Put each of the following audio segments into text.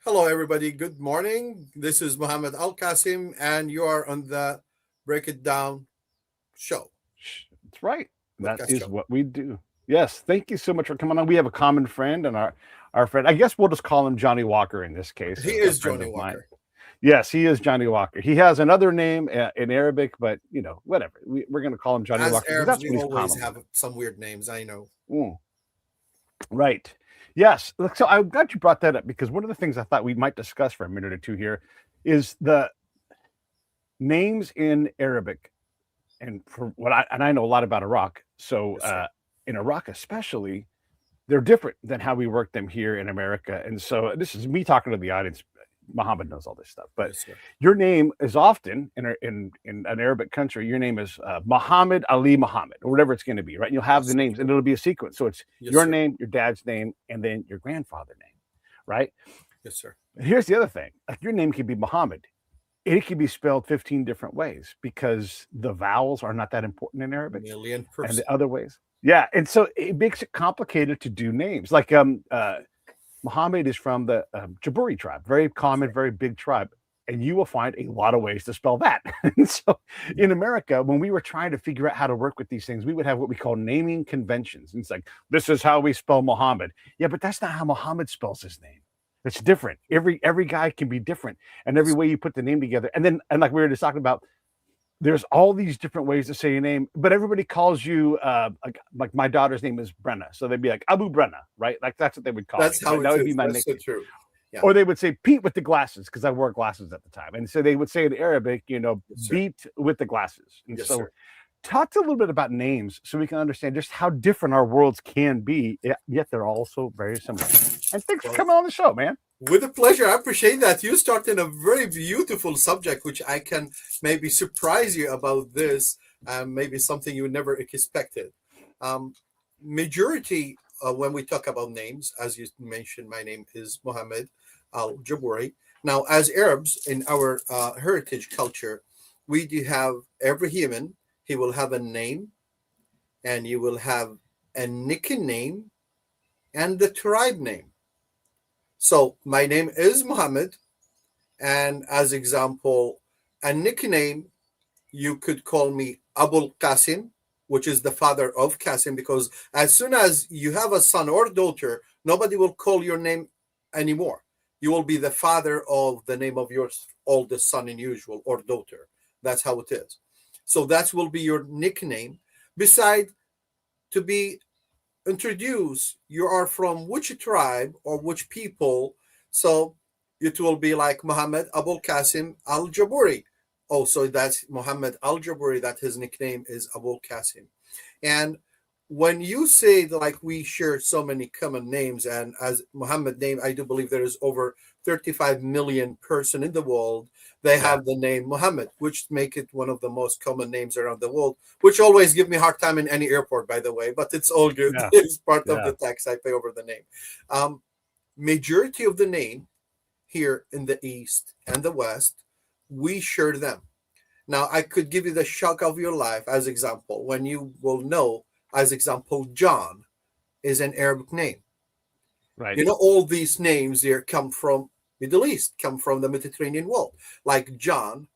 Hello, everybody. Good morning. This is Mohammad Al-Qassim, and you are on the Break It Down show, That's right. That podcast is show. what we do. Yes. Thank you so much for coming on. We have a common friend, and our friend, I guess we'll just call him Johnny Walker in this case, He a is friend Johnny of mine. Walker. Yes, he is Johnny Walker. He has another name in Arabic, but whatever. We're going to call him Johnny As Walker because Arabs, that's we what he's always commonly have some weird names, I know. known. Right. Yes. Look, so I'm glad you brought that up because one of the things I thought we might discuss for a minute or two here is the names in Arabic, and I know a lot about Iraq. So Yes, sir. in Iraq, especially, they're different than how we work them here in America. And so this is me talking to the audience. Muhammad knows all this stuff, but Yes, sir. your name is often in an Arabic country. Your name is Muhammad Ali Muhammad, or whatever it's going to be, right? And you'll have the Yes, names, and it'll be a sequence. So it's yes, your sir. name, your dad's name, and then your grandfather's name, right? Yes, sir. And here's the other thing: like your name could be Muhammad. It could be spelled 15 different ways because the vowels are not that important in Arabic, Million and the percent. other ways, yeah. And so it makes it complicated to do names. Like Muhammad is from the Jaboori tribe, very That's common, right. very big tribe. And you will find a lot of ways to spell that. And so in America, when we were trying to figure out how to work with these things, we would have what we call naming conventions. And it's like, this is how we spell Muhammad. Yeah, but that's not how Muhammad spells his name. It's different. Every guy can be different. And every Yes, way you put the name together. And like we were just talking about, there's all these different ways to say your name, but everybody calls you like my daughter's name is Brenna, so they'd be like Abu Brenna, right? Like that's what they would call me, that's how right? it That would be is. my That's so nickname. true. Yeah. Or they would say Pete with the glasses because I wore glasses at the time, and so they would say in Arabic, Yes, sir. beat with the glasses. And Yes, so sir. talk a little bit about names so we can understand just how different our worlds can be, yet they're also very similar. And thanks for Well, coming on the show, man. with a pleasure. I appreciate that. You started a very beautiful subject, which I can maybe surprise you about this, maybe something you never expected. Um, Majority, when we talk about names, as you mentioned, my name is Mohammed Al-Jaboori. Now, as Arabs in our heritage culture, we do have every human, he will have a name and you will have a nickname and the tribe name. So my name is Mohammed, and as example, a nickname you could call me Abul Qasim, which is the father of Qasim, because as soon as you have a son or daughter, nobody will call your name anymore. You will be the father of the name of your oldest son in usual or daughter. That's how it is. So that will be your nickname. Beside to be introduce you are from which tribe or which people. So it will be like Muhammad Abul Qasim Al Jaboori. Oh, so that's Muhammad Al Jaboori, that his nickname is Abul Qasim. And when you say that, like, we share so many common names, and as Muhammad name, I do believe there is over 35 million person in the world. They Yeah, have the name Muhammad, which make it one of the most common names around the world, which always give me a hard time in any airport, by the way, but it's all good. yeah, It's part of yeah. the tax I pay over the name. Um, Majority of the name here in the East and the West, we share them. Now, I could give you the shock of your life as example, when you will know, as example, John is an Arabic name. Right. You know, all these names here come from Middle East, come from the Mediterranean world. Like John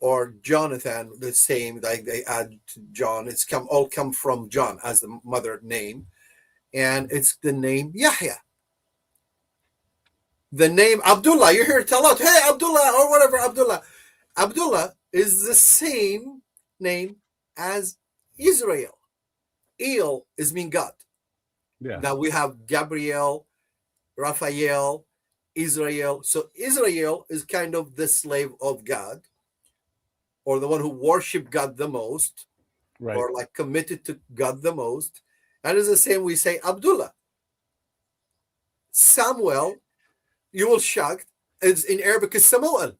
or Jonathan, the same, like they add to John. It's come from John as the mother name. And it's the name Yahya. The name Abdullah, you hear it a lot. Hey, Abdullah, or whatever, Abdullah. Abdullah is the same name as Israel. El is mean God. Yeah. Now we have Gabriel, Raphael, Israel. So Israel is kind of the slave of God, or the one who worship God the most, Right. or like committed to God the most. And it's the same we say Abdullah. Samuel, you will shocked, it's in Arabic is Samuel.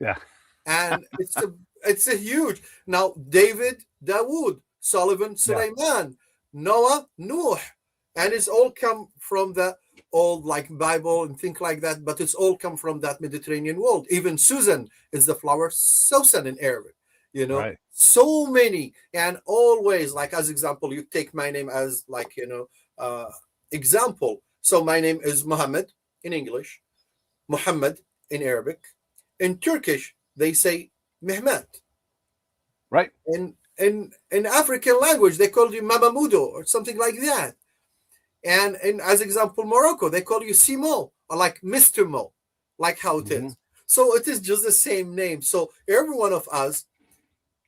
Yeah. And it's a huge. Now David, Dawood, Solomon, Yeah. Sulaiman, Noah, Nuh, and it's all come from the old like Bible and things like that. But it's all come from that Mediterranean world. Even Susan is the flower Susan in Arabic. Right. So many, and always like as example, you take my name as like example. So my name is Muhammad. in English, Muhammad in Arabic. In Turkish, they say Mehmet. Right. In African language, they call you Mamamudo or something like that. And as example, Morocco, they call you Simo or like Mr. Mo, like how it is. So it is just the same name. So every one of us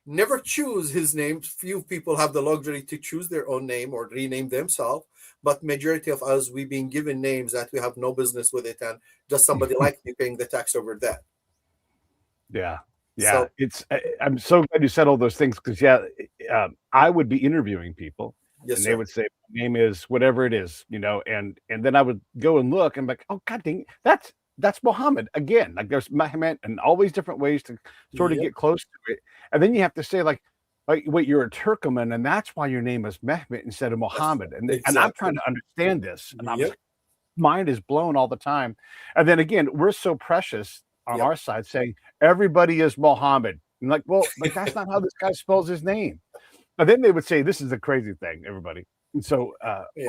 never choose his name. Few people have the luxury to choose their own name or rename themselves. But majority of us, we've been given names that we have no business with it, and just somebody like me paying the tax over that. Yeah. So, I'm so glad you said all those things because I would be interviewing people, yes, and sir. they would say my name is whatever it is, and then I would go and look and be like, oh god dang, that's Mohammed again. Like there's Mohammed and all these different ways to sort of Yep. get close to it, and then you have to say like wait, you're a Turkoman, and that's why your name is Mehmet instead of Mohammed, and I'm Exactly. trying to understand this, and I'm Yep. like, mind is blown all the time, and then again, we're so precious on Yep. our side saying everybody is Mohammed. And like, well, but that's not how this guy spells his name. But then they would say, this is the crazy thing, everybody. And so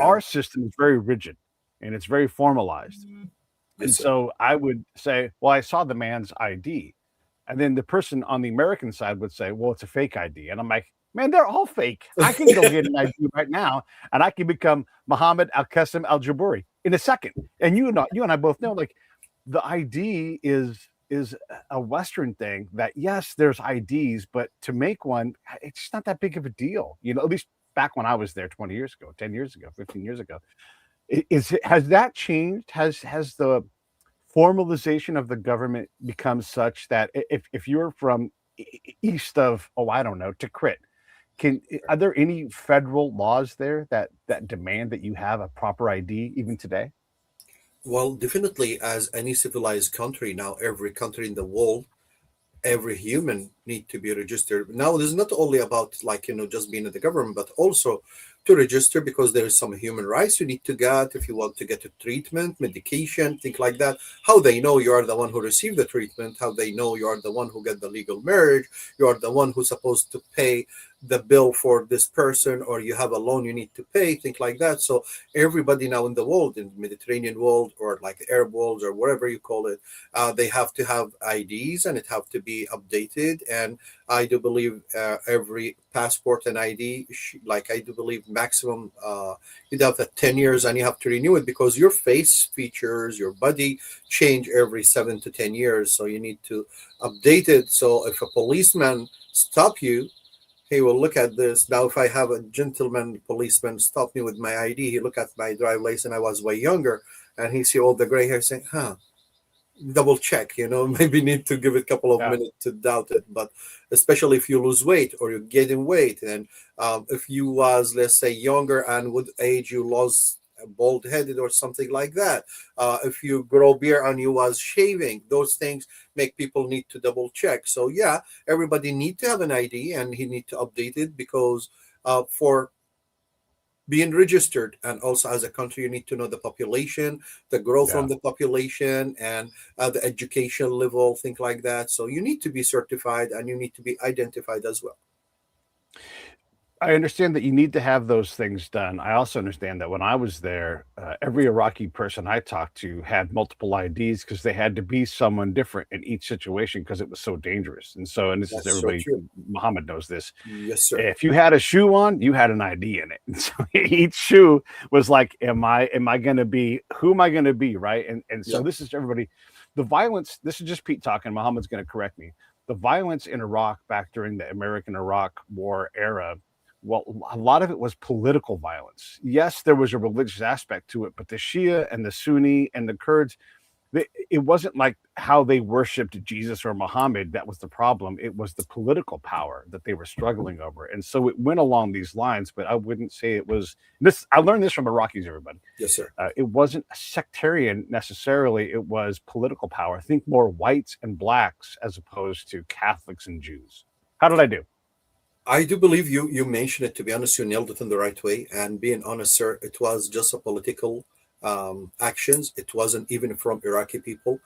our system is very rigid and it's very formalized. Yes, and sir. so I would say, well, I saw the man's ID. And then the person on the American side would say, well, it's a fake ID. And I'm like, man, they're all fake. I can go get an ID right now and I can become Mohammad Al-Qassim Al-Juboori in a second. And you and I both know, like, the ID is a Western thing that, yes, there's IDs, but to make one, it's just not that big of a deal. At least back when I was there 20 years ago, 10 years ago, 15 years ago. Has that changed? Has the formalization of the government become such that if you're from east of, I don't know, Tikrit, are there any federal laws there that demand that you have a proper ID even today? Well, definitely, as any civilized country now, every country in the world, every human need to be registered. Now, this is not only about just being in the government, but also to register because there is some human rights you need to get if you want to get a treatment, medication, things like that. How they know you are the one who received the treatment, how they know you are the one who get the legal marriage, you are the one who's supposed to pay the bill for this person, or you have a loan you need to pay, things like that. So everybody now in the world, in the Mediterranean world or like the Arab world or whatever you call it, they have to have IDs and it have to be updated. And I do believe every passport and ID, I do believe maximum you have that 10 years and you have to renew it because your face features, your body change every 7 to 10 years. So you need to update it. So if a policeman stop you, he will look at this. Now, if I have a gentleman policeman stop me with my ID, he look at my driver's license. I was way younger, and he see all the gray hair, saying, double check, maybe need to give it a couple of minutes to doubt it. But especially if you lose weight or you gain in weight, and if you was, let's say, younger and with age you lost bald headed or something like that, if you grow beard and you was shaving, those things make people need to double check. So yeah, everybody need to have an ID and he need to update it because for being registered, and also as a country you need to know the population, the growth from the population, and the education level, things like that. So you need to be certified and you need to be identified as well. I understand that you need to have those things done. I also understand that when I was there, every Iraqi person I talked to had multiple IDs because they had to be someone different in each situation because it was so dangerous. And this is That's so everybody, true. Muhammad knows this. Yes, sir. If you had a shoe on, you had an ID in it. And so each shoe was like, am I going to be, who am I going to be? Right. And so this is everybody. The violence, this is just Pete talking. Muhammad's going to correct me. The violence in Iraq back during the American-Iraq War era, well, a lot of it was political violence. Yes, there was a religious aspect to it, but the Shia and the Sunni and the Kurds, it wasn't like how they worshipped Jesus or Muhammad that was the problem. It was the political power that they were struggling over. And so it went along these lines, but I wouldn't say it was this. I learned this from Iraqis, everybody. Yes, sir. It wasn't sectarian necessarily. It was political power. Think more whites and blacks as opposed to Catholics and Jews. How did I do? I do believe you mentioned it. To be honest, you nailed it in the right way. And being honest, sir, it was just a political actions. It wasn't even from Iraqi people.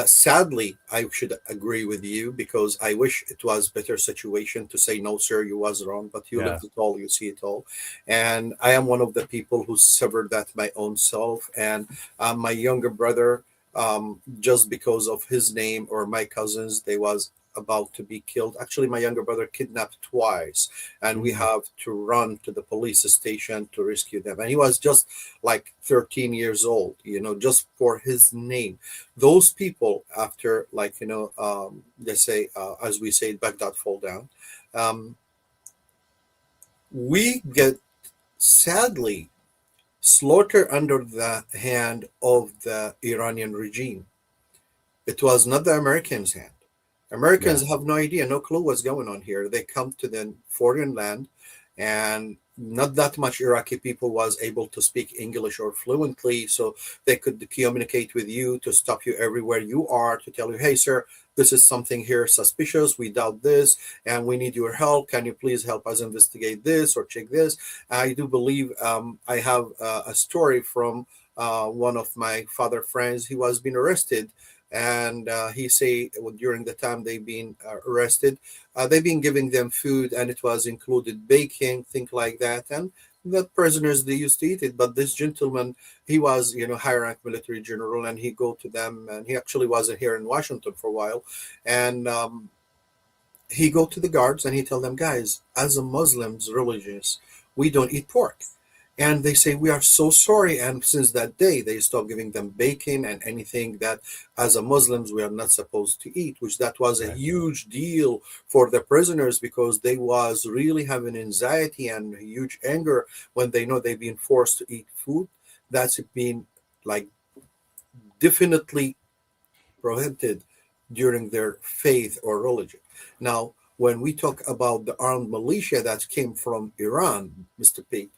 Sadly, I should agree with you because I wish it was better situation to say, no, sir, you was wrong, but you lived it all, you see it all. And I am one of the people who suffered that my own self. And my younger brother, just because of his name, or my cousins, they was about to be killed. Actually, my younger brother kidnapped twice, and we have to run to the police station to rescue them. And he was just like 13 years old, just for his name. Those people, after, like, they say, as we say, Baghdad fall down, um, we get sadly slaughtered under the hand of the Iranian regime. It was not the Americans' hand. Yeah. Americans have no idea, no clue what's going on here. They come to the foreign land, and not that much Iraqi people was able to speak English or fluently, so they could communicate with you, to stop you everywhere you are, to tell you, hey, sir, this is something here suspicious. We doubt this, and we need your help. Can you please help us investigate this or check this? I do believe I have a story from one of my father friends. He was being arrested, and he say during the time they've been arrested, they've been giving them food, and it was included baking, things like that, and the prisoners, they used to eat it. But this gentleman, he was high rank military general, and he go to them, and he actually was here in Washington for a while, and he go to the guards and he tell them, guys, as a Muslims religious, we don't eat pork. And they say, we are so sorry. And since that day, they stopped giving them bacon and anything that as a Muslims we are not supposed to eat, which that was a Right. huge deal for the prisoners, because they was really having anxiety and huge anger when they know they've been forced to eat food that's been like definitely prohibited during their faith or religion. Now, when we talk about the armed militia that came from Iran, Mr. Pete,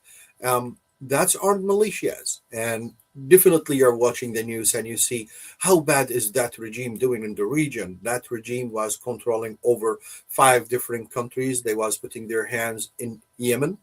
that's armed militias. And definitely you're watching the news and you see how bad is that regime doing in the region. That regime was controlling over 5 different countries. They was putting their hands in Yemen,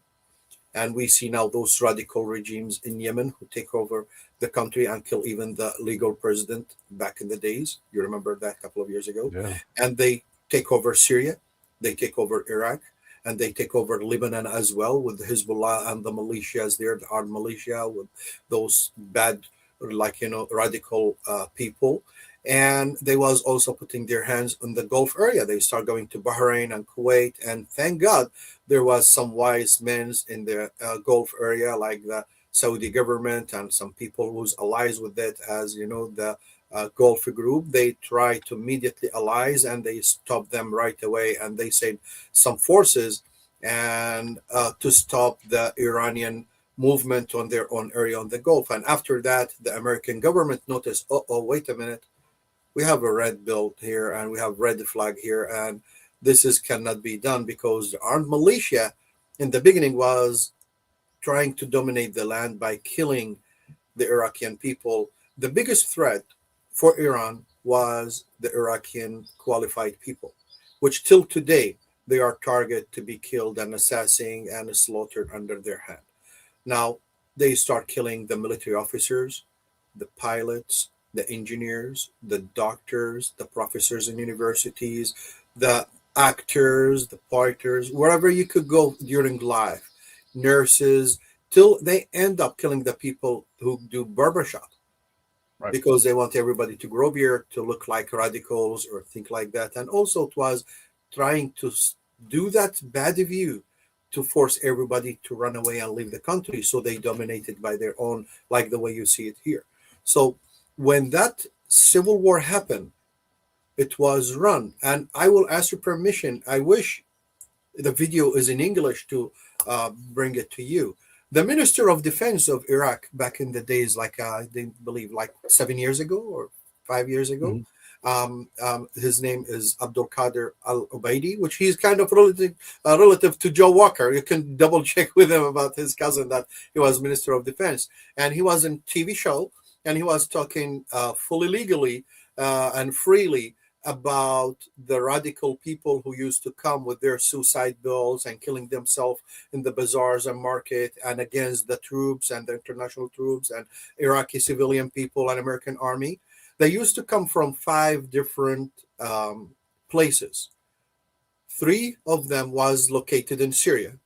and we see now those radical regimes in Yemen who take over the country and kill even the legal president back in the days. You remember that a couple of years ago. Yeah. And they take over Syria, they take over Iraq, and they take over Lebanon as well, with the Hezbollah and the militias there, the armed militia, with those bad, like, radical people. And they was also putting their hands in the Gulf area. They start going to Bahrain and Kuwait, and thank God there was some wise men in the Gulf area, like the Saudi government and some people who's allies with it, as the Gulf group. They try to immediately allies, and they stop them right away, and they send some forces and to stop the Iranian movement on their own area on the Gulf. And after that, the American government noticed, oh, wait a minute, we have a red belt here and we have red flag here, and this is cannot be done, because the armed militia in the beginning was trying to dominate the land by killing the Iraqi people. The biggest threat for Iran was the Iraqi qualified people, which till today they are target to be killed and assassinated and slaughtered under their hand. Now they start killing the military officers, the pilots, the engineers, the doctors, the professors in universities, the actors, the pointers, wherever you could go during life, nurses, till they end up killing the people who do barbershop, Right. because they want everybody to grow beard, to look like radicals or think like that. And also it was trying to do that bad view to force everybody to run away and leave the country, so they dominated by their own, like the way you see it here. So when that civil war happened, it was run. And I will ask your permission. I wish the video is in English to bring it to you. The Minister of Defense of Iraq back in the days, like I believe, like 7 years ago or 5 years ago, Mhm. his name is Abdul Qadir Al-Ubaidi, which he's kind of relative to Joe Walker. You can double check with him about his cousin that he was Minister of Defense, and he was in TV show, and he was talking fully legally and freely about the radical people who used to come with their suicide bills and killing themselves in the bazaars and market, and against the troops and the international troops and Iraqi civilian people and American army. They used to come from 5 different places. 3 of them was located in Syria,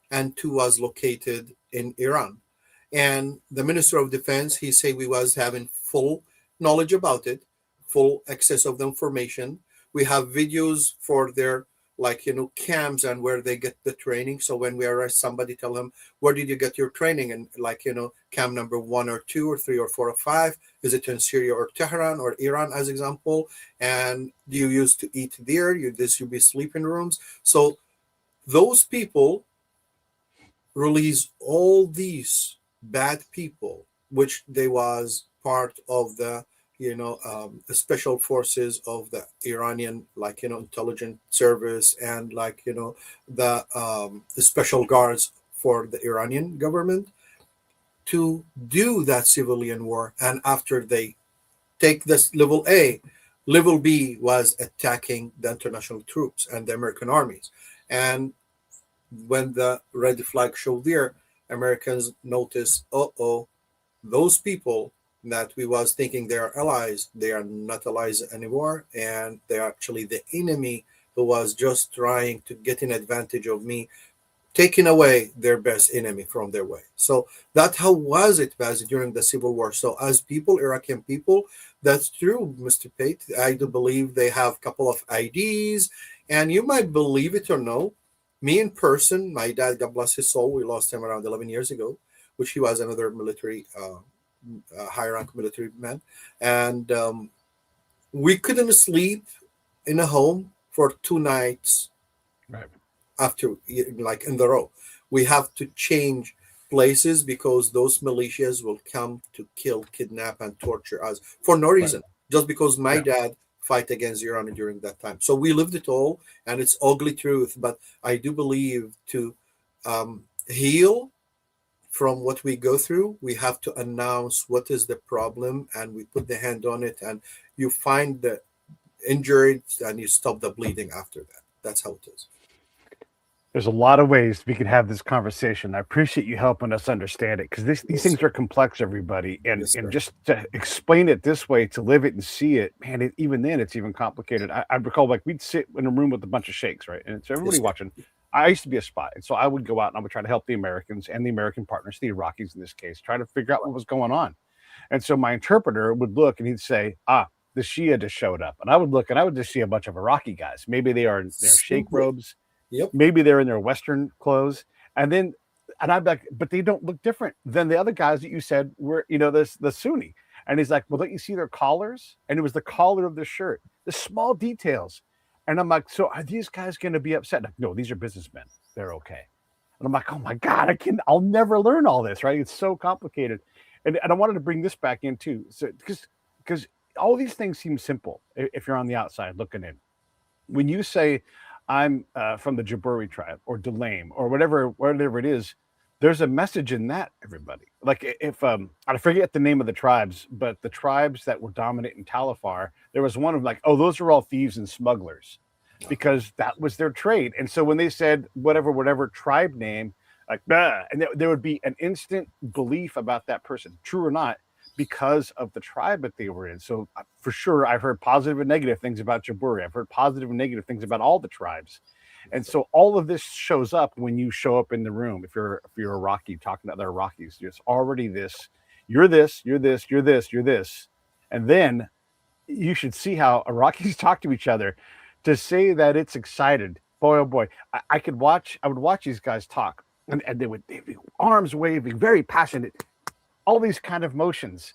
and 2 was located in Iran. And the Minister of Defense, he said we was having full knowledge about it, full access of the information. We have videos for their, like, camps and where they get the training. So when we arrest somebody, tell them, where did you get your training? And, like, camp number 1 or 2 or 3 or 4 or 5, is it in Syria or Tehran or Iran, as example? And do you used to eat there? This should be sleeping rooms. So those people release all these bad people, which they was part of the the special forces of the Iranian, like, intelligence service, and, like, the special guards for the Iranian government, to do that civilian war. And after they take this level A, level B was attacking the international troops and the American armies. And when the red flag showed there, Americans noticed, those people that we was thinking they are allies, they are not allies anymore, and they're actually the enemy who was just trying to get an advantage of me, taking away their best enemy from their way. So that's how was it during the Civil War. So as people, Iraqi people, that's true, Mr. Pate. I do believe they have a couple of IDs, and you might believe it or no, me in person, my dad, God bless his soul, we lost him around 11 years ago, which he was another military high rank military man, and we couldn't sleep in a home for 2 nights, right, after, like, in the row. We have to change places because those militias will come to kill, kidnap, and torture us for no reason, just because my dad fight against Iran during that time. So we lived it all, and it's ugly truth. But I do believe to heal from what we go through, we have to announce what is the problem, and we put the hand on it, and you find the injured, and you stop the bleeding after that. That's how it is. There's a lot of ways we can have this conversation. I appreciate you helping us understand it, because these things are complex, everybody. And just to explain it this way, to live it and see it, man, even then it's even complicated. I recall, like, we'd sit in a room with a bunch of sheikhs, right? And so everybody watching. I used to be a spy. And so I would go out and I would try to help the Americans and the American partners, the Iraqis in this case, try to figure out what was going on. And so my interpreter would look and he'd say, the Shia just showed up. And I would look and I would just see a bunch of Iraqi guys. Maybe they are in their sheikh robes. Yep. Maybe they're in their Western clothes. And I'd be like, but they don't look different than the other guys that you said were, the Sunni. And he's like, well, don't you see their collars? And it was the collar of the shirt, the small details. And I'm like, so are these guys going to be upset? Like, no, these are businessmen. They're okay. And I'm like, oh my God, I'll never learn all this, right? It's so complicated. And I wanted to bring this back in too. So because all these things seem simple if you're on the outside looking in. When you say, I'm from the Jaboori tribe or Delaim or whatever it is, there's a message in that, everybody. Like, if I forget the name of the tribes, but the tribes that were dominant in Talafar, there was one of like, those are all thieves and smugglers, because that was their trade. And so when they said whatever tribe name, like, and there would be an instant belief about that person, true or not, because of the tribe that they were in. So for sure, I've heard positive and negative things about Jaboori. I've heard positive and negative things about all the tribes. And so all of this shows up when you show up in the room. If you're Iraqi talking to other Iraqis, there's already this, you're this, you're this, you're this, you're this. And then you should see how Iraqis talk to each other. To say that it's excited, boy, oh boy. I would watch these guys talk, and they would be arms waving, very passionate, all these kind of motions.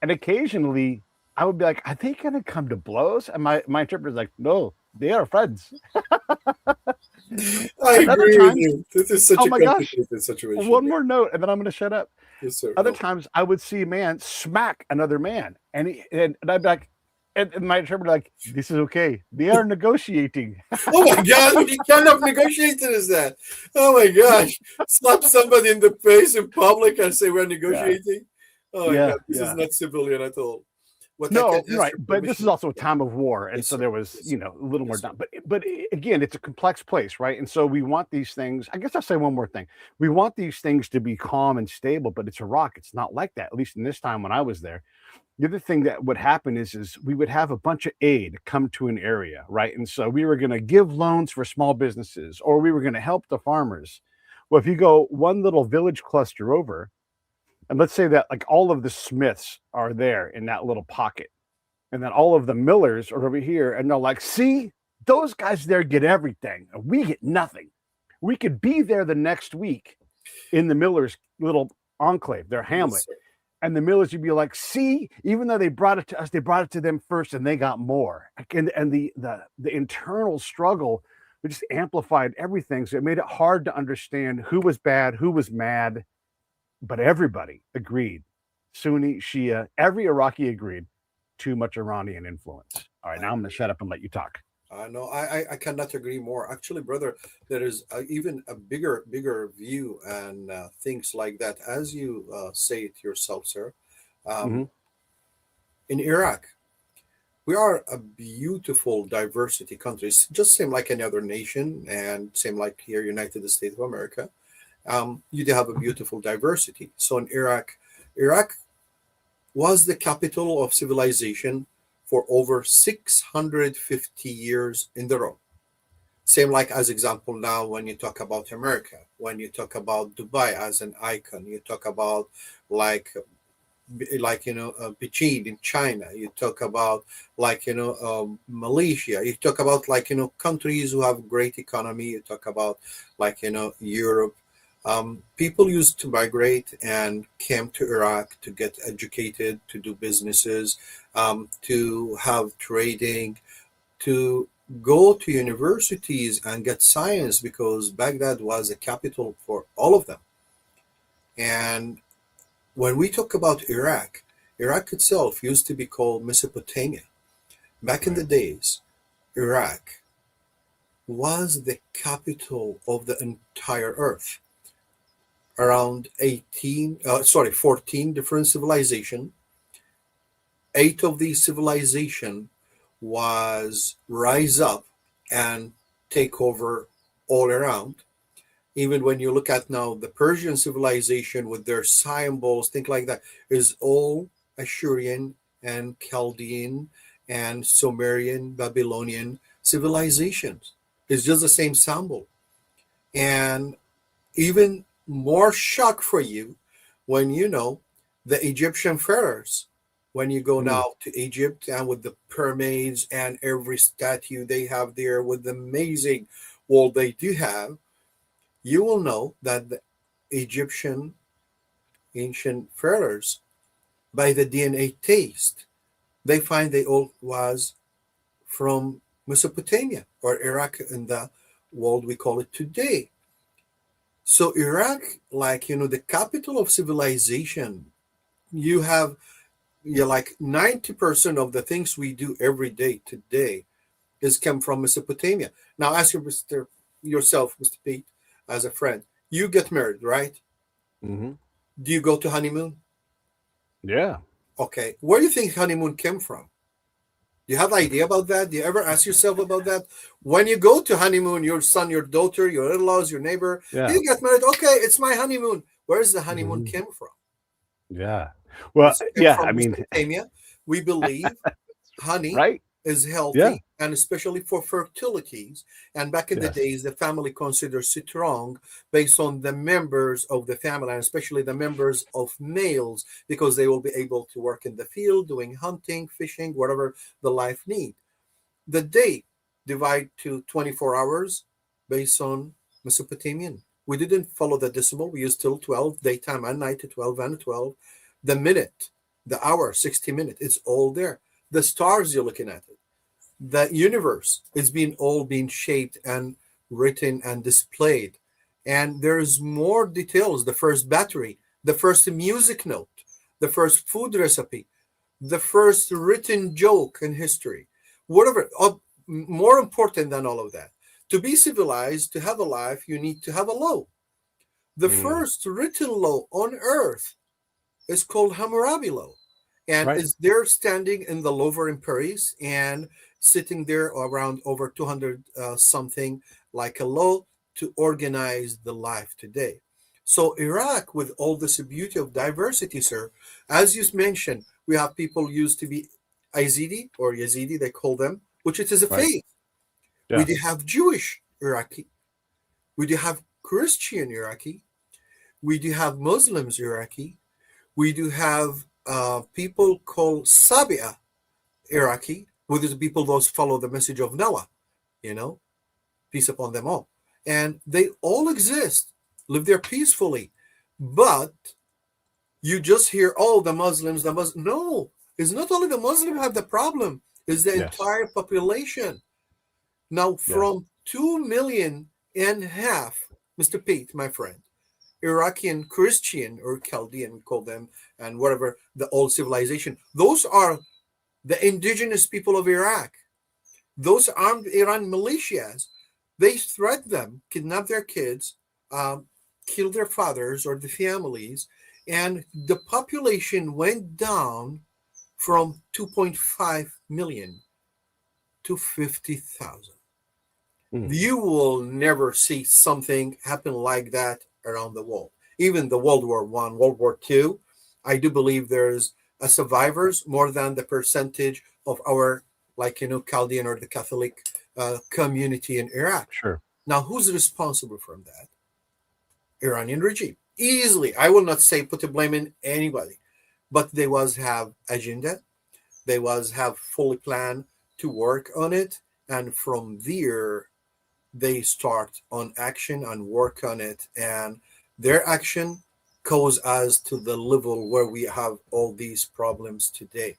And occasionally I would be like, are they going to come to blows? And my interpreter's like, no, they are friends. I agree with you. This is such a complicated situation. One more note, and then I'm going to shut up. Yes, sir. Other times I would see a man smack another man, and I'd be like, and my interpreter like, this is okay. They are negotiating. Oh my God, what kind of negotiating is that? Oh my gosh. Slap somebody in the face in public and say we're negotiating? Yeah. Oh my God, this is not civilian at all. No, right. But this is also a time of war. And so there was, a little more down. But again, it's a complex place, right? And so we want these things. I guess I'll say one more thing. We want these things to be calm and stable, but it's Iraq. It's not like that, at least in this time when I was there. The other thing that would happen is we would have a bunch of aid come to an area, right? And so we were going to give loans for small businesses, or we were going to help the farmers. Well, if you go one little village cluster over, And let's say that like all of the Smiths are there in that little pocket. And then all of the Millers are over here. And they're like, see, those guys there get everything. And we get nothing. We could be there the next week in the Millers' little enclave, their hamlet. Yes, And the Millers would be like, see, even though they brought it to us, they brought it to them first and they got more. And the internal struggle just amplified everything. So it made it hard to understand who was bad, who was mad. But everybody agreed. Sunni, Shia, every Iraqi agreed. Too much Iranian influence. All right, now I'm going to shut up and let you talk. no, I cannot agree more. Actually, brother, there is even a bigger view and things like that. As you say it yourself, sir, Mm-hmm. in Iraq, we are a beautiful diversity country. It's just same like any other nation, and same like here, United States of America. You do have a beautiful diversity. So in Iraq was the capital of civilization for over 650 years in the row. Same like as example now when you talk about America, when you talk about Dubai as an icon, you talk about like Beijing in China, you talk about Malaysia, you talk about countries who have great economy, you talk about Europe. People used to migrate and came to Iraq to get educated, to do businesses, to have trading, to go to universities and get science, because Baghdad was a capital for all of them. And when we talk about Iraq, Iraq itself used to be called Mesopotamia. Back in the days, Iraq was the capital of the entire earth. Around 14 different civilizations. 8 of these civilization was rise up and take over all around. Even when you look at now the Persian civilization with their symbols, things like that, is all Assyrian and Chaldean and Sumerian, Babylonian civilizations. It's just the same symbol. And even more shock for you when you know the Egyptian pharaohs. When you go now to Egypt and with the pyramids and every statue they have there with the amazing wall they do have, you will know that the Egyptian ancient pharaohs, by the DNA test, they find they all was from Mesopotamia or Iraq in the world we call it today. So Iraq, the capital of civilization, you have like 90% of the things we do every day today is come from Mesopotamia. Now ask yourself, Mr. Pete, as a friend, you get married, right? Mm-hmm. Do you go to honeymoon? Yeah. Okay. Where do you think honeymoon came from? Do you have an idea about that? Do you ever ask yourself about that? When you go to honeymoon, your son, your daughter, your in-laws, your neighbor, you get married. Okay, it's my honeymoon. Where's the honeymoon came from? Yeah. Well, From Mesopotamia. We believe honey right? is healthy and especially for fertilities. And back in the days, the family considered strong based on the members of the family, and especially the members of males, because they will be able to work in the field, doing hunting, fishing, whatever the life need. The day divide to 24 hours based on Mesopotamian. We didn't follow the decimal. We used till 12, daytime and night to 12 and 12. The minute, the hour, 60 minutes, it's all there. The stars you're looking at it. The universe is being shaped and written and displayed. And there's more details. The first battery, the first music note, the first food recipe, the first written joke in history, whatever. More important than all of that, to be civilized, to have a life, you need to have a law. The first written law on earth is called Hammurabi law, and is there standing in the Louvre in Paris and sitting there around over 200 something, like a law to organize the life today. So Iraq, with all this beauty of diversity, sir, as you mentioned, we have people used to be Yazidi or Yazidi, they call them, which it is a faith. We do have Jewish Iraqi. We do have Christian Iraqi. We do have Muslims Iraqi. We do have people called Sabia Iraqi, who are the people those follow the message of Noah, you know, peace upon them all. And they all exist, live there peacefully. But you just hear, oh, the Muslims, the Muslims. No, it's not only the Muslim have the problem, it's the Yes. entire population. Now, from 2.5 million, Mr. Pete, my friend, Iraqi Christian or Chaldean, we call them, and whatever, the old civilization, those are the indigenous people of Iraq. Those armed Iran militias, they threat them, kidnap their kids, kill their fathers or the families, and the population went down from 2.5 million to 50,000. You will never see something happen like that around the world. Even the World War I, World War II, I do believe there's a survivors more than the percentage of our, Chaldean or the Catholic community in Iraq. Sure. Now, who's responsible for that? Iranian regime. Easily. I will not say put the blame in anybody, but they was have agenda. They was have fully planned to work on it. And from there, they start on action and work on it. And their action cause us to the level where we have all these problems today.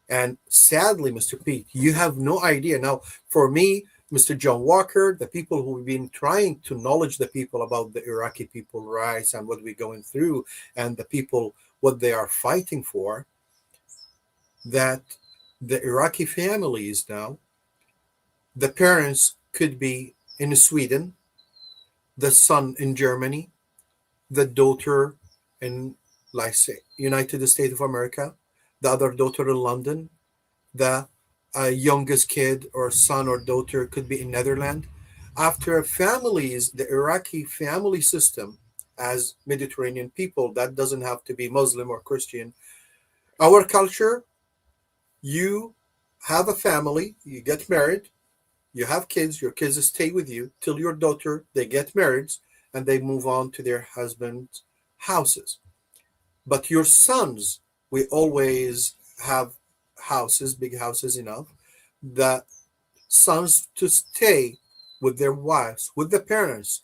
And sadly, Mr. Pete, you have no idea. Now, for me, Mr. John Walker, the people who've been trying to knowledge the people about the Iraqi people rights and what we're going through and the people, what they are fighting for, that the Iraqi families now, the parents could be in Sweden, the son in Germany, the daughter in, like say, United States of America, the other daughter in London, the youngest kid or son or daughter could be in Netherlands. After families, the Iraqi family system, as Mediterranean people, that doesn't have to be Muslim or Christian. Our culture, you have a family, you get married, you have kids, your kids stay with you till your daughter, they get married, and they move on to their husband's houses. But your sons, we always have houses, big houses enough, the sons to stay with their wives, with the parents,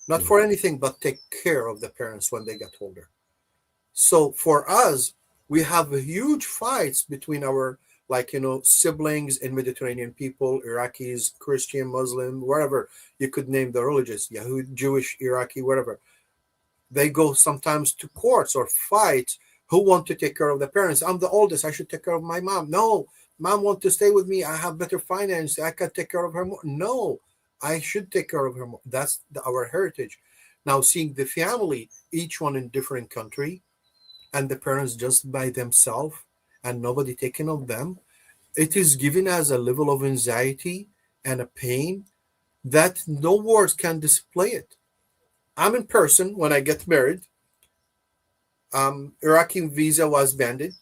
not for anything but take care of the parents when they get older. So for us, we have huge fights between our siblings and Mediterranean people, Iraqis, Christian, Muslim, wherever you could name the religious, Yahud, Jewish, Iraqi, whatever. They go sometimes to courts or fight who want to take care of the parents. I'm the oldest, I should take care of my mom. No, mom wants to stay with me. I have better finance. I can take care of her more. No, I should take care of her more. That's our heritage. Now seeing the family, each one in different country, and the parents just by themselves and nobody taking of them, it is giving us a level of anxiety and a pain that no words can display it. I'm in person when I get married. Iraqi visa was banned.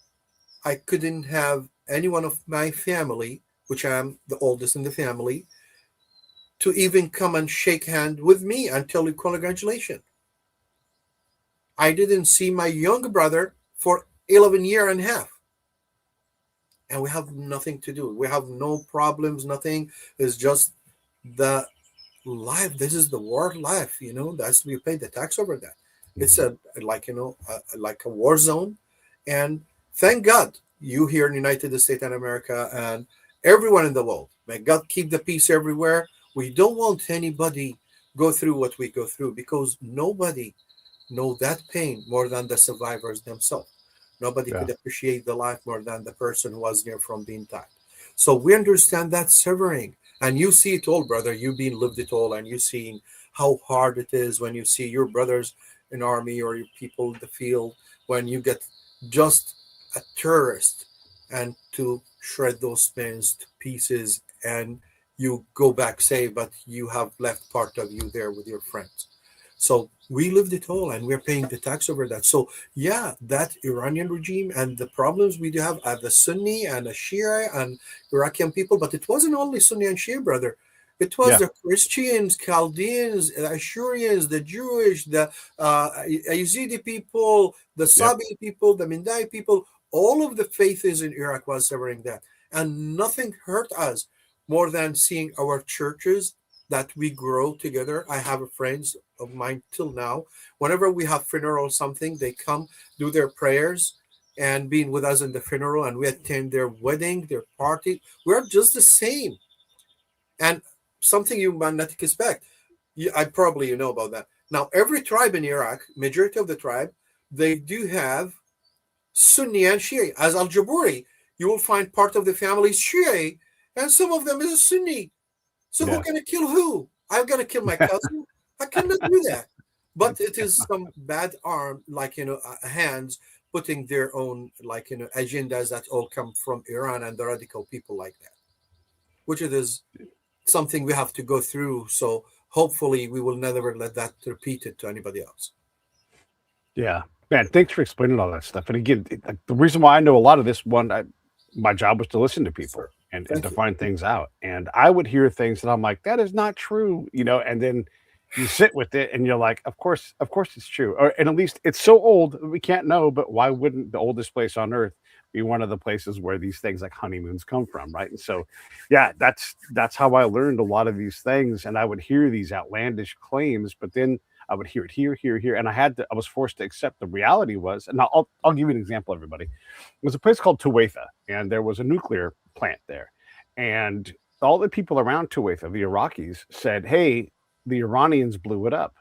I couldn't have anyone of my family, which I'm the oldest in the family, to even come and shake hand with me and tell you congratulations. I didn't see my younger brother for 11 years and a half. And we have nothing to do. We have no problems, nothing. It's just the life. This is the world life, that's we pay the tax over that. It's like a war zone. And thank God you here in the United States and America and everyone in the world. May God keep the peace everywhere. We don't want anybody go through what we go through because nobody know that pain more than the survivors themselves. Nobody could appreciate the life more than the person who was near from being died. So we understand that suffering. And you see it all, brother. You've been lived it all, and you've seen how hard it is when you see your brothers in army or your people in the field, when you get just a terrorist and to shred those men to pieces and you go back safe, but you have left part of you there with your friends. So we lived it all and we're paying the tax over that. So yeah, that Iranian regime and the problems we do have at the Sunni and the Shia and Iraqi people, but it wasn't only Sunni and Shia, brother. It was Yeah. the Christians, Chaldeans, Ashurians, the Jewish, the Yazidi people, the Yep. Sabi people, the Mindai people. All of the faiths in Iraq was suffering that. And nothing hurt us more than seeing our churches that we grow together. I have friends of mine till now. Whenever we have funeral or something, they come do their prayers and being with us in the funeral, and we attend their wedding, their party. We're just the same. And something you might not expect. I probably you know about that. Now, every tribe in Iraq, majority of the tribe, they do have Sunni and Shia. As Al-Jaboori, you will find part of the family is Shia, and some of them is Sunni. So Yeah. who's gonna kill who? I'm gonna kill my cousin. I cannot do that. But it is some bad arm, like hands putting their own agendas that all come from Iran and the radical people like that, which it is something we have to go through. So hopefully we will never let that repeat it to anybody else. Yeah, man. Thanks for explaining all that stuff. And again, like, the reason why I know a lot of this my job was to listen to people and Thank to you. find things out. And I would hear things that I'm like, that is not true, and then you sit with it and you're like, of course it's true. And at least it's so old we can't know, but why wouldn't the oldest place on earth be one of the places where these things like honeymoons come from, right? And so, yeah, that's how I learned a lot of these things. And I would hear these outlandish claims, but then I would hear it here, and I was forced to accept the reality was, and I'll give you an example, everybody. It was a place called Tuwaitha, and there was a nuclear plant there. And all the people around Tuwaitha, the Iraqis, said, hey, the Iranians blew it up.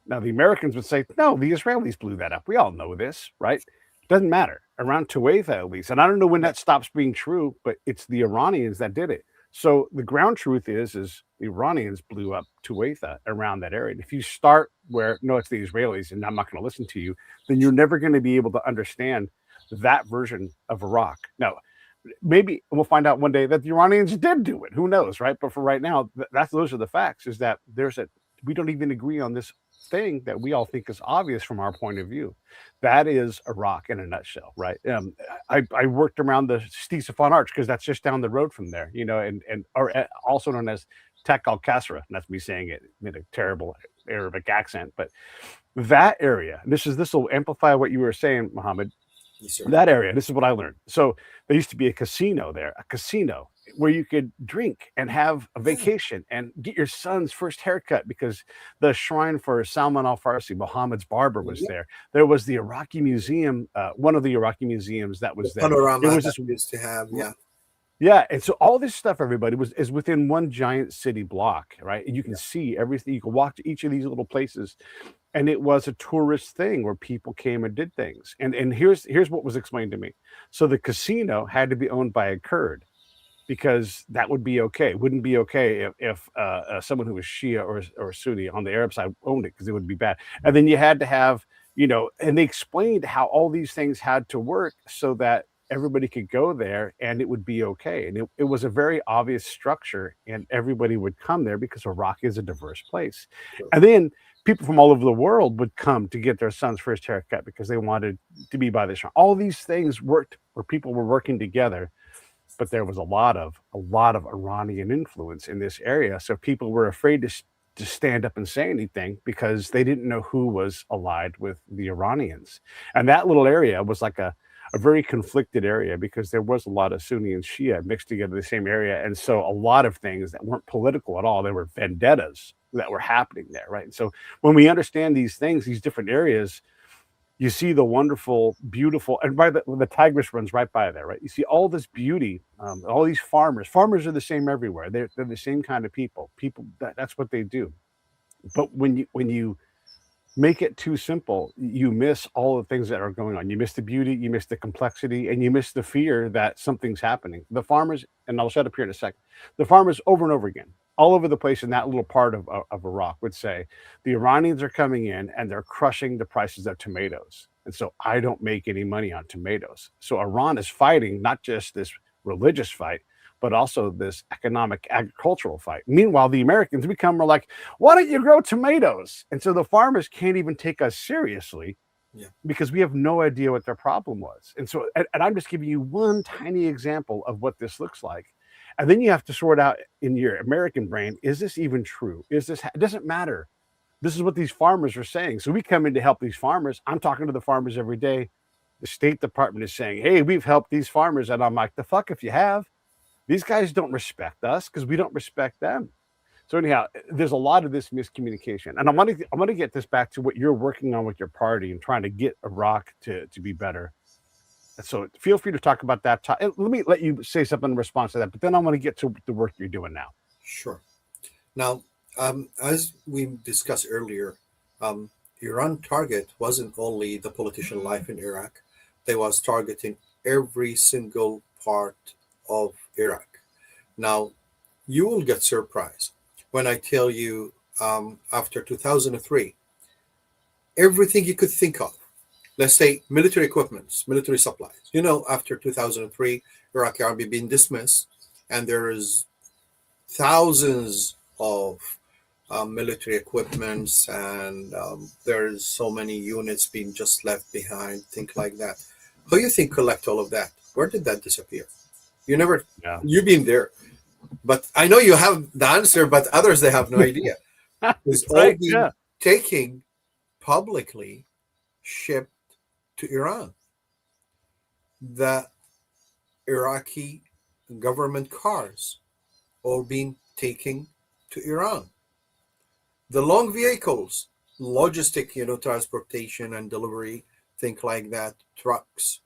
Now, the Americans would say, no, the Israelis blew that up. We all know this, right? Doesn't matter. Around Tuwaitha, at least. And I don't know when that stops being true, but it's the Iranians that did it. So the ground truth is the Iranians blew up Tuwaitha around that area. And if you start where, no, it's the Israelis and I'm not going to listen to you, then you're never going to be able to understand that version of Iraq. Now, maybe we'll find out one day that the Iranians did do it. Who knows, right? But for right now, those are the facts. Is that we don't even agree on this thing that we all think is obvious from our point of view. That is Iraq in a nutshell, right? I worked around the Ctesiphon Arch because that's just down the road from there, or also known as Tak al Kasra. That's me saying it in a terrible Arabic accent, but that area. This will amplify what you were saying, Mohammed. Yes, sir. That area. This is what I learned. So there used to be a casino there, where you could drink and have a vacation and get your son's first haircut because the shrine for Salman Al-Farsi, Muhammad's barber, was there. There was the Iraqi museum, one of the Iraqi museums that was there. Panorama There was that this we used to have, yeah. Yeah, and so all this stuff, everybody, is within one giant city block, right? And you can see everything. You can walk to each of these little places, and it was a tourist thing where people came and did things. And here's what was explained to me. So the casino had to be owned by a Kurd because that would be okay. It wouldn't be okay if someone who was Shia or Sunni on the Arab side owned it because it would be bad. And then you had to have, and they explained how all these things had to work so that everybody could go there and it would be okay. And it was a very obvious structure and everybody would come there because Iraq is a diverse place. Sure. And then people from all over the world would come to get their son's first haircut because they wanted to be by the shrine. All these things worked where people were working together, but there was a lot of Iranian influence in this area. So people were afraid to stand up and say anything because they didn't know who was allied with the Iranians. And that little area was like a very conflicted area because there was a lot of Sunni and Shia mixed together in the same area. And so a lot of things that weren't political at all, they were vendettas that were happening there, right? And so when we understand these things, these different areas, you see the wonderful, beautiful, and the Tigris runs right by there, right? You see all this beauty, all these farmers. Farmers are the same everywhere. They're the same kind of people. That's what they do. But when you make it too simple, you miss all the things that are going on. You miss the beauty, you miss the complexity, and you miss the fear that something's happening. The farmers, and I'll shut up here in a second, the farmers over and over again, all over the place in that little part of Iraq would say, the Iranians are coming in and they're crushing the prices of tomatoes. And so I don't make any money on tomatoes. So Iran is fighting not just this religious fight, but also this economic agricultural fight. Meanwhile, the Americans are like, why don't you grow tomatoes? And so the farmers can't even take us seriously because we have no idea what their problem was. And so, and I'm just giving you one tiny example of what this looks like. And then you have to sort out in your American brain, is this even true? Is this, it doesn't matter. This is what these farmers are saying. So we come in to help these farmers. I'm talking to the farmers every day. The State Department is saying, hey, we've helped these farmers. And I'm like, the fuck if you have. These guys don't respect us because we don't respect them. So anyhow, there's a lot of this miscommunication. And I want to get this back to what you're working on with your party and trying to get Iraq to be better. So feel free to talk about that. Let me let you say something in response to that, but then I want to get to the work you're doing now. Sure. Now, as we discussed earlier, Iran target wasn't only the politician life in Iraq; they was targeting every single part of Iraq. Now, you will get surprised when I tell you after 2003, everything you could think of, let's say military equipments, military supplies. You know, after 2003, Iraqi army being dismissed, and there is thousands of military equipments, and there's so many units being just left behind, things like that. Who do you think collect all of that? Where did that disappear? You never, Yeah. you've been there, but I know you have the answer, but others, they have no idea. It's all Right, being yeah. taken publicly, shipped to Iran. The Iraqi government cars all being taken to Iran. The long vehicles, logistic, transportation and delivery, things like that, trucks,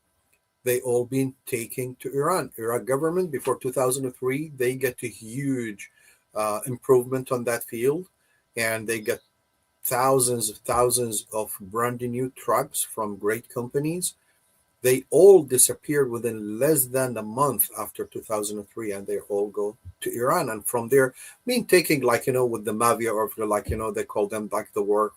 they all been taken to Iran. Iraq government before 2003, they get a huge improvement on that field, and they get thousands of brand new trucks from great companies. They all disappeared within less than a month after 2003, and they all go to Iran. And from there, being taken with the mafia, or they call them like the war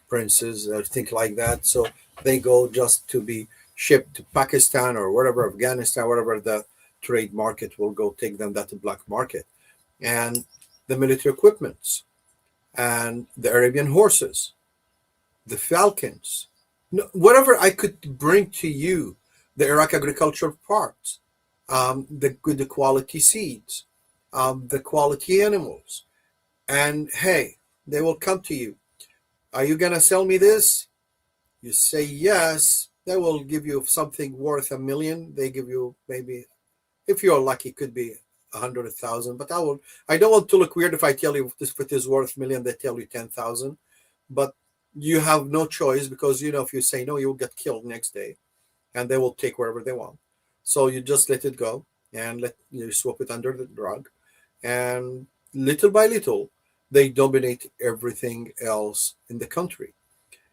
princes or things like that. So they go just to be shipped to Pakistan or whatever, Afghanistan, whatever the trade market will go take them, that black market. And the military equipments and the Arabian horses, the falcons, whatever I could bring to you, the Iraq agricultural parts, the good quality seeds, the quality animals. And hey, they will come to you. Are you going to sell me this? You say yes. They will give you something worth $1 million. They give you maybe, if you're lucky, it could be 100,000. But I don't want to look weird if I tell you if it is worth $1 million. They tell you 10,000. But you have no choice, because if you say no, you'll get killed next day, and they will take wherever they want. So you just let it go and let you swap it under the rug, and little by little, they dominate everything else in the country.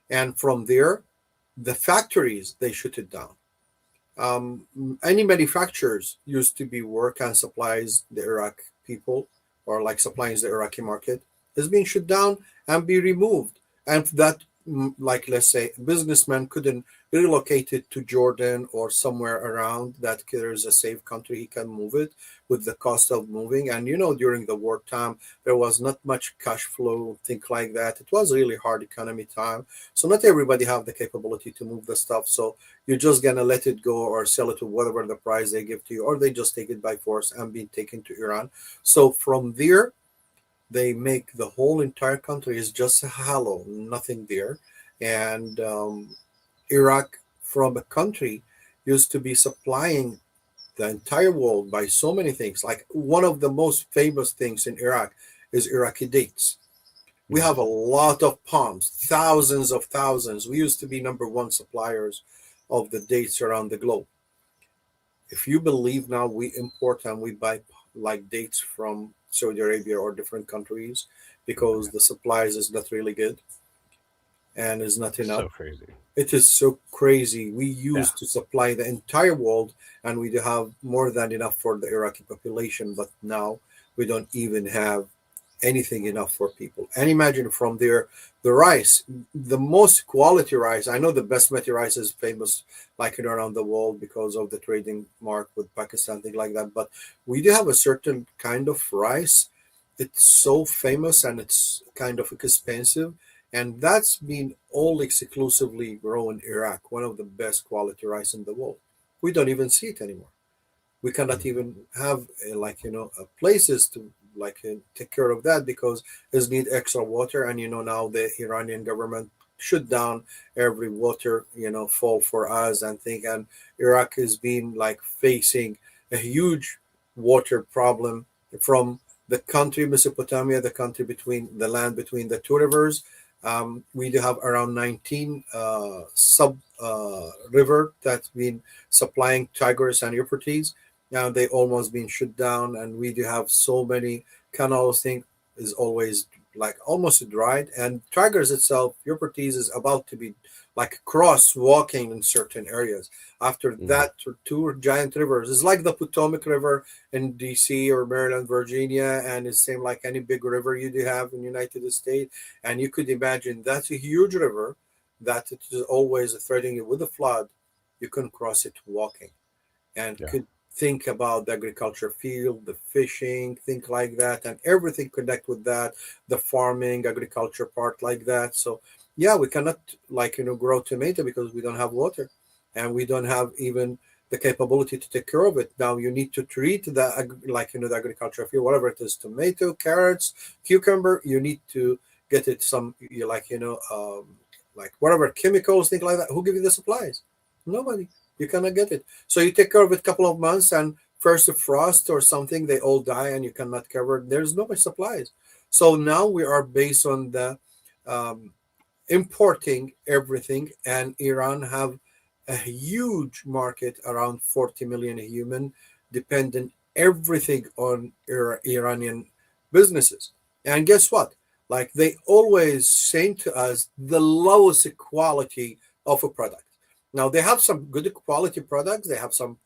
And from there, the factories, they shut it down. Any manufacturers used to be work and supplies the Iraq people, or like supplying the Iraqi market, is being shut down and be removed. And that, like, let's say, a businessman couldn't relocate it to Jordan or somewhere around that there's a safe country, he can move it with the cost of moving. And during the wartime, there was not much cash flow, think like that. It was really hard economy time, so not everybody have the capability to move the stuff. So you're just gonna let it go or sell it to whatever the price they give to you, or they just take it by force and be taken to Iran. So from there, they make the whole entire country is just a hollow, nothing there. And Iraq, from a country, used to be supplying the entire world by so many things. Like, one of the most famous things in Iraq is Iraqi dates. We have a lot of palms, thousands of thousands. We used to be number one suppliers of the dates around the globe. If you believe now, we import and we buy like dates from Saudi Arabia or different countries, because the supplies is not really good and is not enough. So crazy. It is so crazy. We used to supply the entire world, and we do have more than enough for the Iraqi population, but now we don't even have anything enough for people. And imagine from there, the rice, the most quality rice. I know the basmati rice is famous like around the world because of the trading mark with Pakistan, things like that. But we do have a certain kind of rice. It's so famous and it's kind of expensive. And that's been all exclusively grown in Iraq, one of the best quality rice in the world. We don't even see it anymore. We cannot even have places to take care of that because it need extra water. And now the Iranian government shut down every water fall for us and thing. And Iraq has been facing a huge water problem from the country Mesopotamia, the country between the land between the two rivers. We do have around 19 sub river that's been supplying Tigris and Euphrates. Now they almost been shut down, and we do have so many canals. Thing is always almost dried, and Tigris itself, Euphrates, is about to be cross walking in certain areas. After that, two giant rivers is like the Potomac River in DC or Maryland, Virginia, and it's same like any big river you do have in the United States. And you could imagine that's a huge river that it is always threatening you with a flood. You can cross it walking, and could think about the agriculture field, the fishing, think like that, and everything connect with that, the farming, agriculture part like that. So yeah, we cannot grow tomato because we don't have water, and we don't have even the capability to take care of it. Now you need to treat the the agriculture field, whatever it is, tomato, carrots, cucumber. You need to get it some whatever chemicals, things like that. Who give you the supplies? Nobody. You cannot get it. So you take care of it a couple of months, and first a frost or something, they all die, and you cannot cover it. There's no much supplies. So now we are based on the importing everything, and Iran have a huge market, around 40 million human, dependent everything on Iranian businesses. And guess what? They always say to us, the lowest quality of a product. Now they have some good quality products. They have some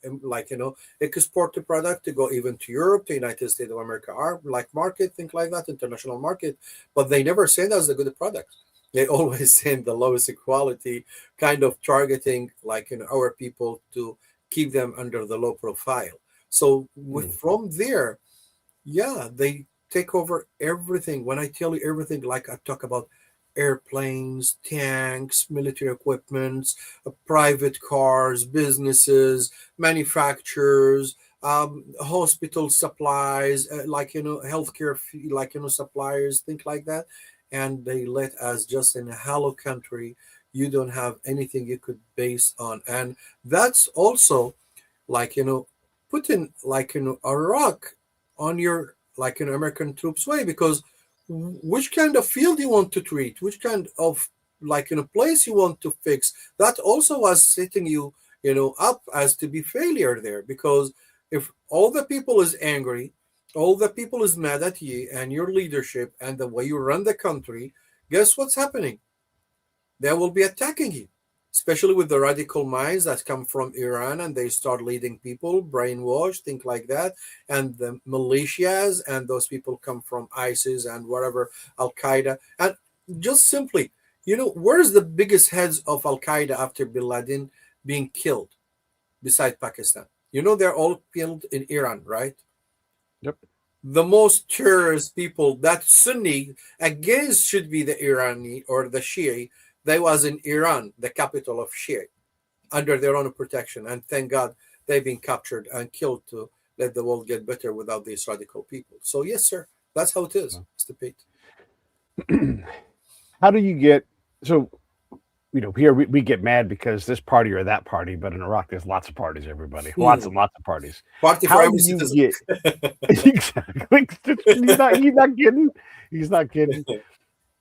exported product to go even to Europe, to United States of America, are market, things like that, international market. But they never send us the good products. They always send the lowest quality, kind of targeting our people to keep them under the low profile. So from there, yeah, they take over everything. When I tell you everything, I talk about airplanes, tanks, military equipments, private cars, businesses, manufacturers, hospital supplies, healthcare, suppliers, things like that. And they let us just in a hollow country. You don't have anything you could base on. And that's also putting Iraq on your American troops way, because which kind of field you want to treat, which kind of place you want to fix, that also was setting you up as to be failure there. Because if all the people is angry, all the people is mad at you and your leadership and the way you run the country, guess what's happening? They will be attacking you, especially with the radical minds that come from Iran, and they start leading people, brainwashed, think like that. And the militias, and those people come from ISIS and whatever, Al Qaeda. And just simply, where's the biggest heads of Al Qaeda after Bin Laden being killed beside Pakistan? They're all killed in Iran, right? Yep. The most terrorist people that Sunni against should be the Irani or the Shia. They was in Iran, the capital of Shia, under their own protection. And thank God they've been captured and killed to let the world get better without these radical people. So yes, sir, that's how it is, Mr. Pete. How do you get, so, here we get mad because this party or that party, but in Iraq, there's lots of parties, everybody. Lots and lots of parties. Party for every citizen. Exactly. He's not kidding.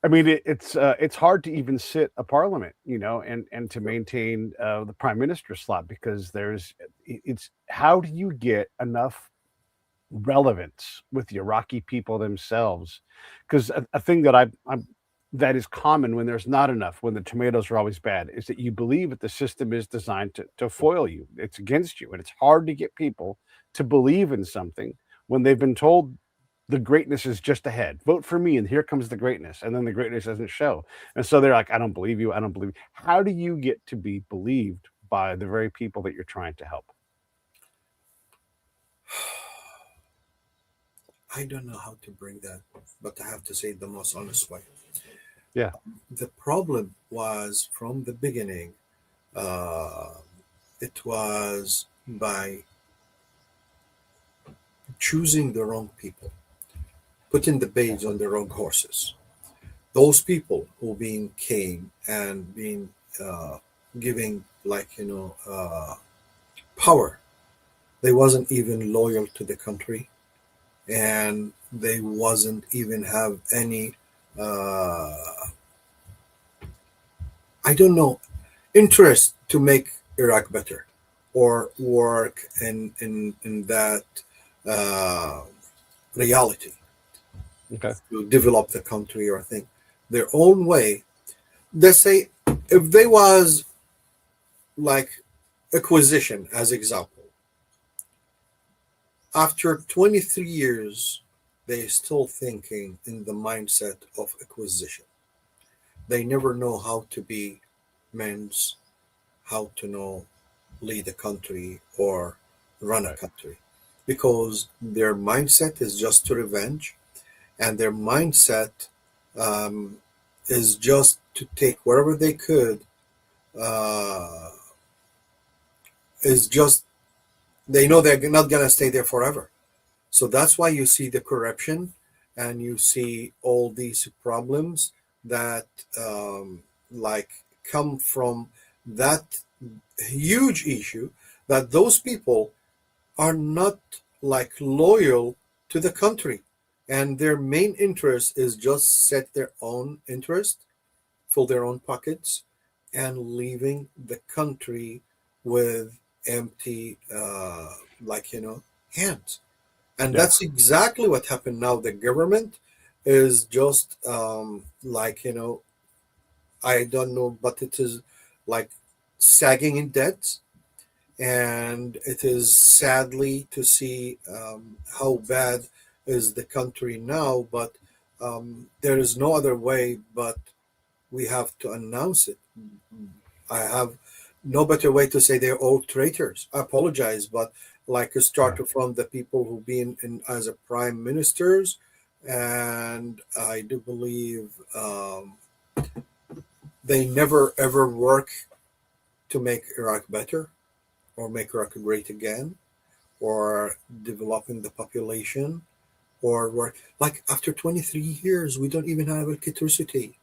I mean, it's hard to even sit a parliament, and to maintain the prime minister slot, because it's how do you get enough relevance with the Iraqi people themselves? Because a thing that that is common when there's not enough, when the tomatoes are always bad, is that you believe that the system is designed to foil you. It's against you, and it's hard to get people to believe in something when they've been told the greatness is just ahead. Vote for me, and here comes the greatness. And then the greatness doesn't show. And so they're like, I don't believe you. I don't believe you. How do you get to be believed by the very people that you're trying to help? I don't know how to bring that, but I have to say it the most honest way. Yeah. The problem was from the beginning, it was by choosing the wrong people, putting the babes on the wrong horses. Those people who been came and been giving like power, they wasn't even loyal to the country, and they wasn't even have any uh, I don't know, interest to make Iraq better or work in that uh, reality Okay. to develop the country or think their own way. They say if they was like acquisition as example, after 23 years, they still thinking in the mindset of acquisition. They never know how to be men's, how to know lead a country or run a Right. country, because their mindset is just to revenge, and their mindset um, is just to take wherever they could. Uh, is just they know they're not gonna stay there forever. So that's why you see the corruption and you see all these problems that like come from that huge issue, that those people are not like loyal to the country, and their main interest is just set their own interest, fill their own pockets, and leaving the country with empty hands. And Yeah. that's exactly what happened now. The government is just I don't know, but it is like sagging in debt. And it is sadly to see how bad is the country now. But there is no other way but we have to announce it. I have no better way to say they're all traitors. I apologize, but like Yeah. start from the people who've been in as a prime ministers, and I do believe they never ever work to make Iraq better or make Iraq great again or developing the population or work. Like after 23 years, we don't even have electricity.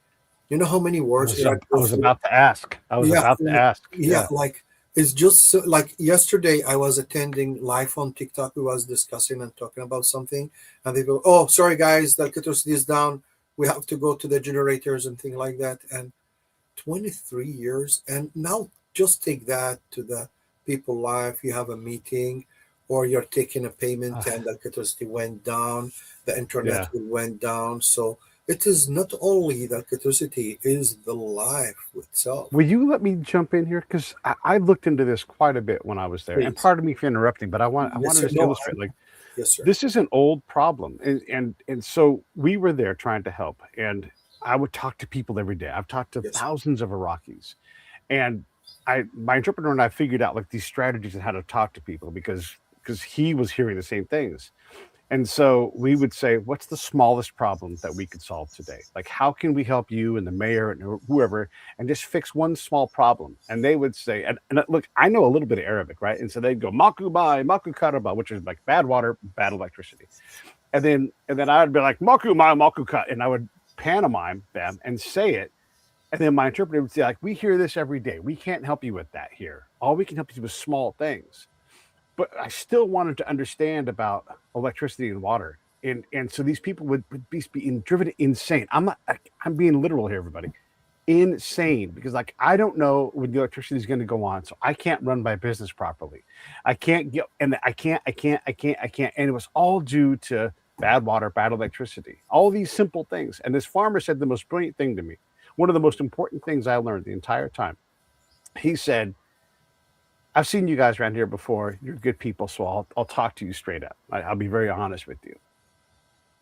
You know how many wars Iraq I go was through? about to ask. I was Yeah, about to ask. yeah, Yeah. like it's just so, like yesterday I was attending live on TikTok. We was discussing and talking about something, and they go, "Oh, sorry guys, the electricity is down. We have to go to the generators and things like that." And 23 years, and now just take that to the people life. You have a meeting, or you're taking a payment, and the electricity went down, the internet Yeah. went down. So it is not only the electricity; is the life itself. Will you let me jump in here? Because I looked into this quite a bit when I was there. And Please. pardon me for interrupting, but I Yes, want to sir. just No, illustrate like yes, sir. this is an old problem. And so we were there trying to help. And I would talk to people every day. I've talked to Yes, sir. thousands of Iraqis. And my interpreter and I figured out like these strategies on how to talk to people because he was hearing the same things. And so we would say, what's the smallest problem that we could solve today? Like, how can we help you and the mayor and whoever and just fix one small problem? And they would say, and look, I know a little bit of Arabic, right? And so they'd go, Maku Bai, Maku Karaba, which is like bad water, bad electricity. And then I'd be like, Maku Mai, Maku Kat. And I would pantomime them and say it. And then my interpreter would say, like, we hear this every day. We can't help you with that here. All we can help you with small things, but I still wanted to understand about electricity and water. And so these people would be being driven insane. I'm being literal here, everybody. Insane because like I don't know when the electricity is going to go on, so I can't run my business properly. I can't get and I can't. And it was all due to bad water, bad electricity, all these simple things. And this farmer said the most brilliant thing to me. One of the most important things I learned the entire time. He said, I've seen you guys around here before. You're good people, so I'll talk to you straight up. I'll be very honest with you.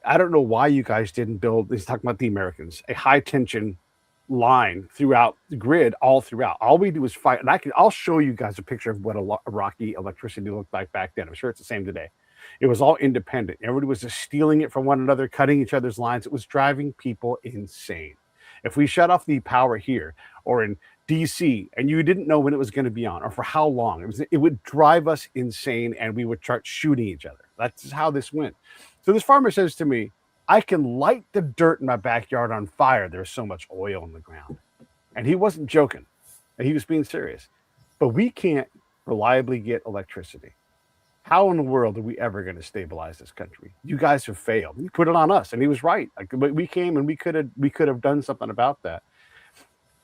I don't know why you guys didn't build. He's talking about the Americans, a high tension line throughout the grid, all throughout. All we do is fight, and I'll show you guys a picture of what Iraqi electricity looked like back then. I'm sure it's the same today. It was all independent. Everybody was just stealing it from one another, cutting each other's lines. It was driving people insane. If we shut off the power here, or in DC, and you didn't know when it was going to be on or for how long. It would drive us insane, and we would start shooting each other. That's how this went. So this farmer says to me, I can light the dirt in my backyard on fire. There's so much oil in the ground. And he wasn't joking. And he was being serious. But we can't reliably get electricity. How in the world are we ever going to stabilize this country? You guys have failed. You put it on us. And he was right. Like, we came and we could have done something about that.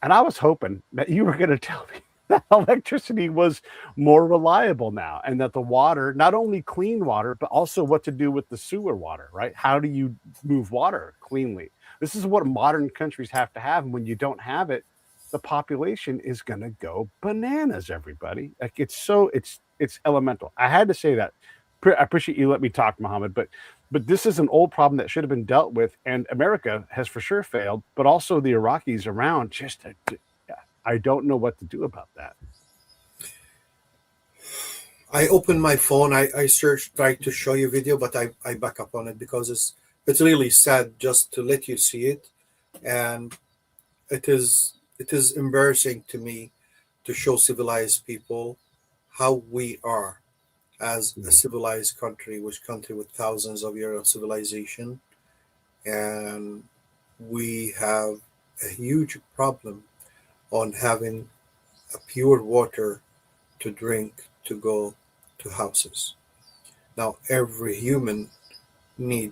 And I was hoping that you were going to tell me that electricity was more reliable now, and that the water, not only clean water, but also what to do with the sewer water, right? How do you move water cleanly? This is what modern countries have to have. And when you don't have it, the population is going to go bananas, everybody. Like, it's elemental. I had to say that. I appreciate you let me talk, Mohammed, but this is an old problem that should have been dealt with, and America has for sure failed, but also the Iraqis around I don't know what to do about that. I opened my phone. I searched, tried to show you video, but I back up on it because it's really sad just to let you see it, and it is embarrassing to me to show civilized people how we are as a civilized country, with thousands of years of civilization, and we have a huge problem on having a pure water to drink, to go to houses. Now, every human need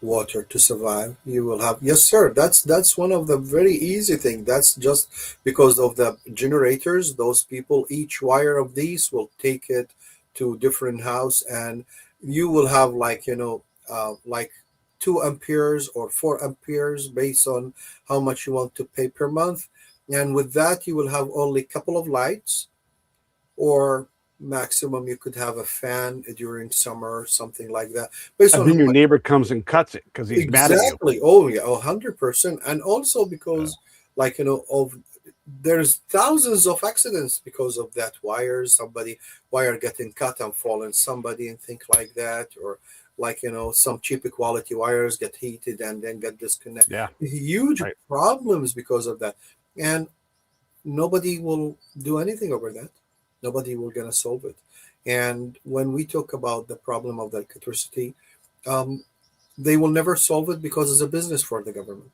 water to survive. You will have, yes, sir. That's one of the very easy thing. That's just because of the generators. Those people, each wire of these will take it to different house, and you will have like 2 amperes or 4 amperes based on how much you want to pay per month. And with that, you will have only a couple of lights, or maximum you could have a fan during summer, something like that. Based And on then how your much. neighbor comes and cuts it because he's mad at you. Exactly. Oh yeah, 100%. And also because, there's thousands of accidents because of that wires. Wire getting cut and falling somebody and things like that, or some cheap quality wires get heated and then get disconnected. Yeah. Huge Right. problems because of that, and nobody will do anything over that. Nobody will gonna solve it. And when we talk about the problem of the electricity, they will never solve it because it's a business for the government.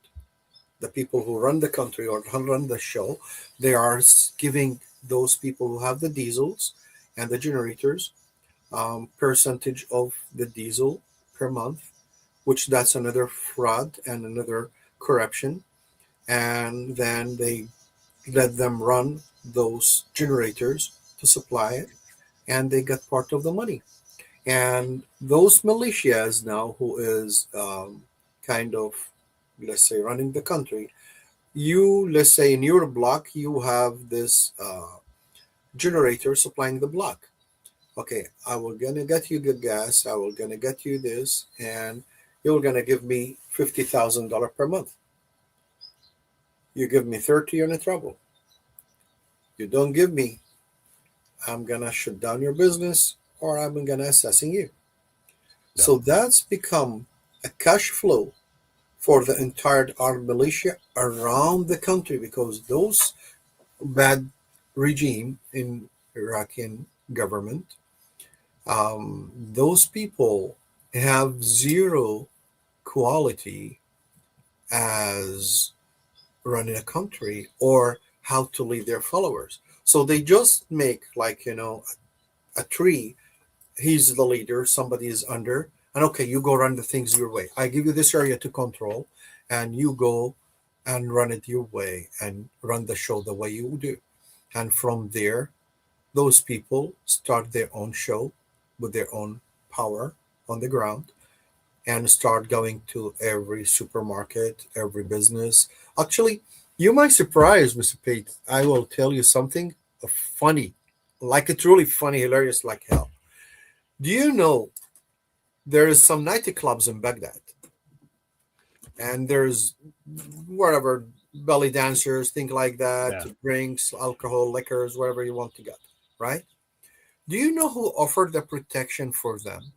The people who run the country or run the show, they are giving those people who have the diesels and the generators percentage of the diesel per month, which that's another fraud and another corruption. And then they let them run those generators to supply it, and they get part of the money. And those militias now, who is kind of, let's say, running the country, let's say in your block, you have this generator supplying the block. Okay, I will gonna get you the gas, I will gonna get you this, and you're gonna give me $50,000 per month. You give me 30, you're in trouble. You don't give me, I'm gonna shut down your business, or I'm gonna assassin you. Yeah. So that's become a cash flow for the entire armed militia around the country, because those bad regime in Iraqi government, those people have zero quality as running a country or how to lead their followers. So they just make a tree. He's the leader, somebody is under, and okay, you go run the things your way. I give you this area to control, and you go and run it your way and run the show the way you do. And from there, those people start their own show with their own power on the ground and start going to every supermarket, every business. Actually, you might surprise, Mr. Pate. I will tell you something funny, like a truly funny, hilarious like hell. Do you know there is some nightclubs in Baghdad, and there's whatever belly dancers, things like that, Yeah. drinks, alcohol, liquors, whatever you want to get, right? Do you know who offered the protection for them?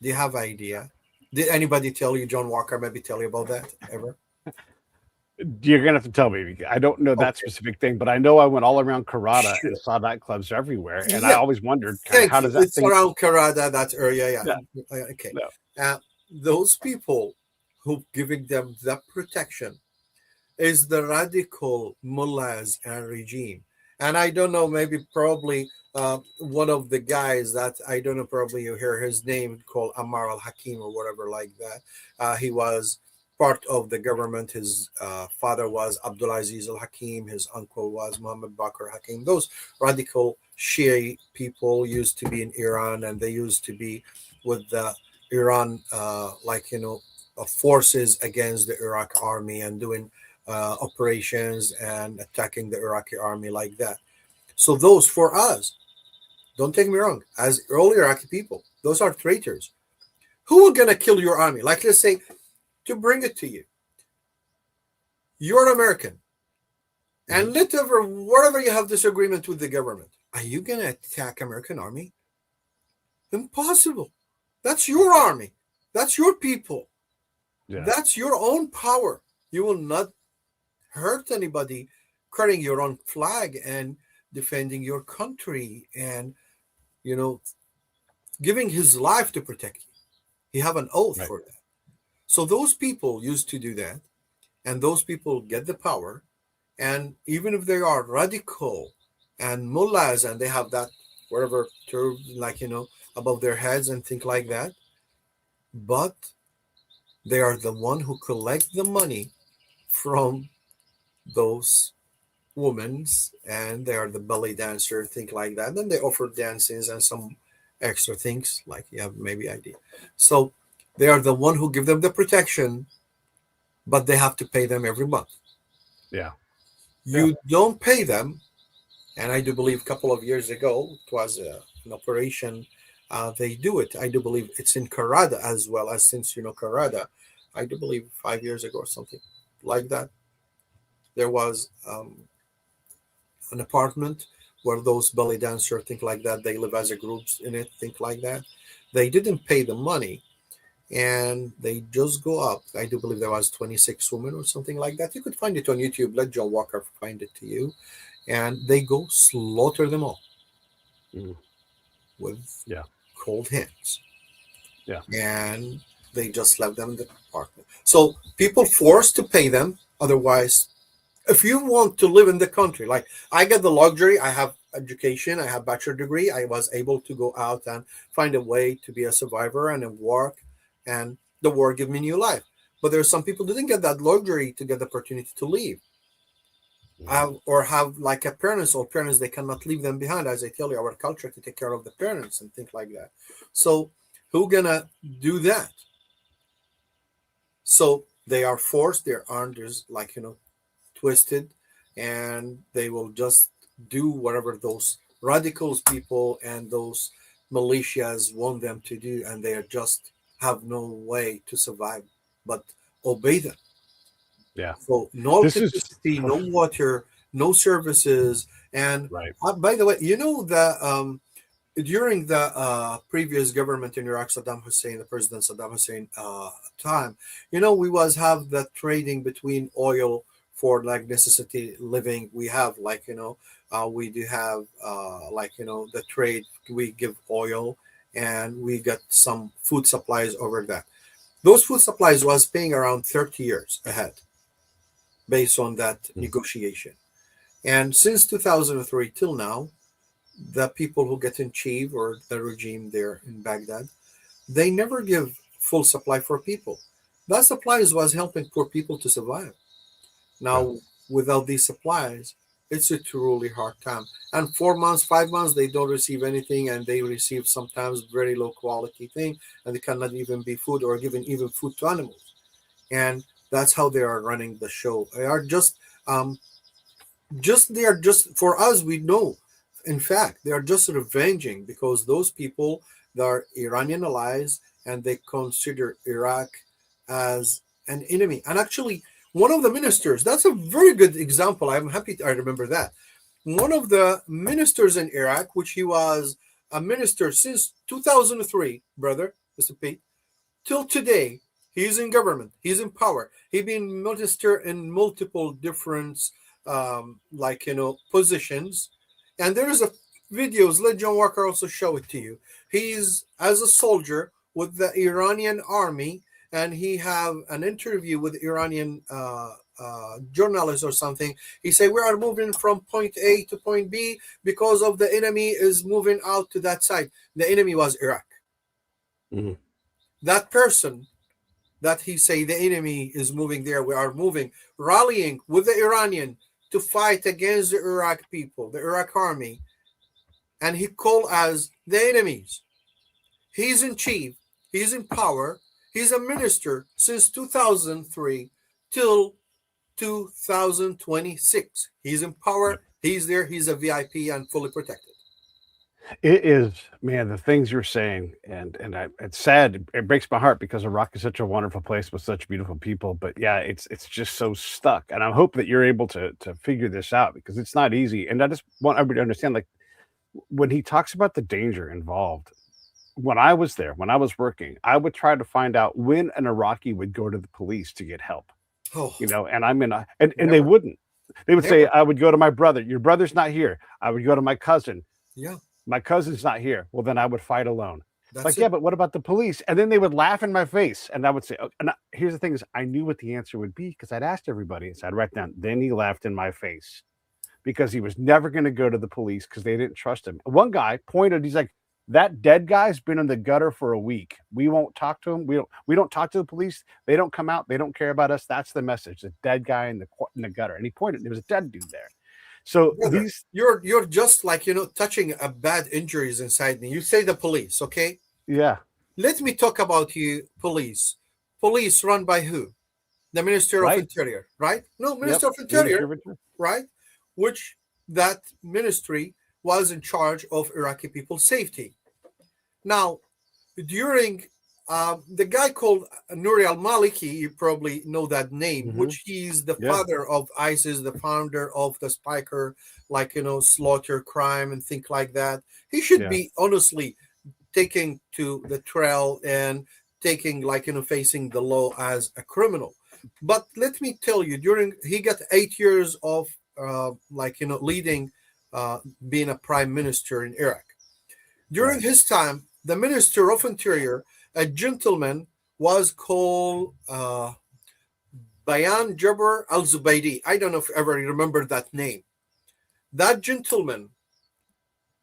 Do you have idea? Did anybody tell you, John Walker, maybe tell you about that ever? You're gonna have to tell me. I don't know that Okay. specific thing, but I know I went all around Karada Sure. and saw nightclubs everywhere, and I Yeah. always wondered kind of Thank how you. does that It's thing. around Karada, that area. No, Yeah. Okay. no. Those people who giving them the protection is the radical mullahs and regime. And I don't know, maybe probably one of the guys that I don't know, probably you hear his name called Ammar al-Hakim or whatever like that. He was part of the government. His father was Abdulaziz al-Hakim. His uncle was Muhammad Bakr Hakim. Those radical Shia people used to be in Iran, and they used to be with the Iran, forces against the Iraq army and doing operations and attacking the Iraqi army like that. So those for us, don't take me wrong, as all Iraqi people, those are traitors. Who are gonna kill your army? Like let's say, to bring it to you, you're an American, and whatever you have disagreement with the government, are you gonna attack American army? Impossible. That's your army. That's your people. Yeah. That's your own power. You will not hurt anybody carrying your own flag and defending your country and giving his life to protect you. He have an oath Right. for that. So those people used to do that, and those people get the power. And even if they are radical and mullahs and they have that whatever term above their heads and think like that, but they are the one who collect the money from those women's, and they are the belly dancer, think like that. Then they offer dances and some extra things, like you have maybe idea. So they are the one who give them the protection, but they have to pay them every month. Yeah. You don't pay them, and I do believe a couple of years ago it was an operation. They do it. I do believe it's in Karada as well, as since Karada. I do believe 5 years ago or something like that. There was an apartment where those belly dancers, think like that, they live as a groups in it, think like that. They didn't pay the money, and they just go up. I do believe there was 26 women or something like that. You could find it on YouTube. Let John Walker find it to you. And they go slaughter them all with cold hands. Yeah. And they just left them in the apartment. So people forced to pay them. Otherwise, if you want to live in the country, like I get the luxury, I have education, I have bachelor degree, I was able to go out and find a way to be a survivor and work, and the war gave me new life. But there are some people who didn't get that luxury to get the opportunity to leave. Or have like a parents or parents, they cannot leave them behind. As I tell you, our culture to take care of the parents and things like that. So who gonna do that? So they are forced, their arms is twisted, and they will just do whatever those radicals people and those militias want them to do, and they just have no way to survive but obey them. Yeah. So no electricity, no water, no services. And by the way, that during the previous government in Iraq, the President Saddam Hussein time, we was have the trading between oil for like necessity living. We have we do have the trade. We give oil and we get some food supplies over that. Those food supplies was paying around 30 years ahead based on that negotiation. And since 2003 till now, the people who get in chief or the regime there in Baghdad, they never give full supply for people. That supplies was helping poor people to survive. Now, without these supplies, it's a truly hard time. And 4 months, 5 months, they don't receive anything, and they receive sometimes very low quality thing, and they cannot even be food or given even food to animals. And that's how they are running the show. They are just for us, we know. In fact, they are just revenging because those people, they are Iranian allies, and they consider Iraq as an enemy. And actually, one of the ministers, that's a very good example. I'm happy I remember that. One of the ministers in Iraq, which he was a minister since 2003, brother, Mr. Pete, till today, He's in government. He's in power. He been minister in multiple different, positions. And there is a videos. Let John Walker also show it to you. He's as a soldier with the Iranian army, and he have an interview with Iranian journalist or something. He say we are moving from point A to point B because of the enemy is moving out to that side. The enemy was Iraq. Mhm. That person that he say the enemy is moving there, we are moving, rallying with the Iranian to fight against the Iraq people, the Iraq army, and he called as the enemies. He's in chief, he's in power, he's a minister since 2003 till 2026. He's in power, he's there, he's a VIP and fully protected. It is, man, the things you're saying, and it's sad. It breaks my heart because Iraq is such a wonderful place with such beautiful people. But yeah, it's just so stuck. And I hope that you're able to figure this out because it's not easy. And I just want everybody to understand, like when he talks about the danger involved, when I was there, when I was working, I would try to find out when an Iraqi would go to the police to get help. Oh, And I'm in and they never, wouldn't. They would say, never. I would go to my brother. Your brother's not here. I would go to my cousin. Yeah, My cousin's not here. Well, then I would fight alone. that's Like, it. yeah, but what about the police? And then they would laugh in my face. And I would say, oh, and here's the thing is I knew what the answer would be because I'd asked everybody. So I'd write down, then he laughed in my face because he was never going to go to the police because they didn't trust him. One guy pointed, he's like, that dead guy's been in the gutter for a week. We won't talk to him. We don't talk to the police. They don't come out. They don't care about us. That's the message. The dead guy in the gutter. And he pointed, there was a dead dude there. So Brother, these you're just like touching a bad injuries inside me. You say the police, okay? yeah, Let me talk about you, police. Police run by who? The Minister of right. Interior, right? No, Yep. Minister of Interior, right? Which that ministry was in charge of Iraqi people's safety. Now, during the guy called Nouri al-Maliki, you probably know that name, Mhm. which he's the Yeah. father of ISIS, the founder of the Spiker, slaughter, crime, and things like that. He should Yeah. be honestly taken to the trial and taking facing the law as a criminal. But let me tell you, he got 8 years of leading, being a prime minister in Iraq. During Right. his time, the Minister of Interior, a gentleman, was called Bayan Jabr Al-Zubaydi. I don't know if you ever remember that name. That gentleman,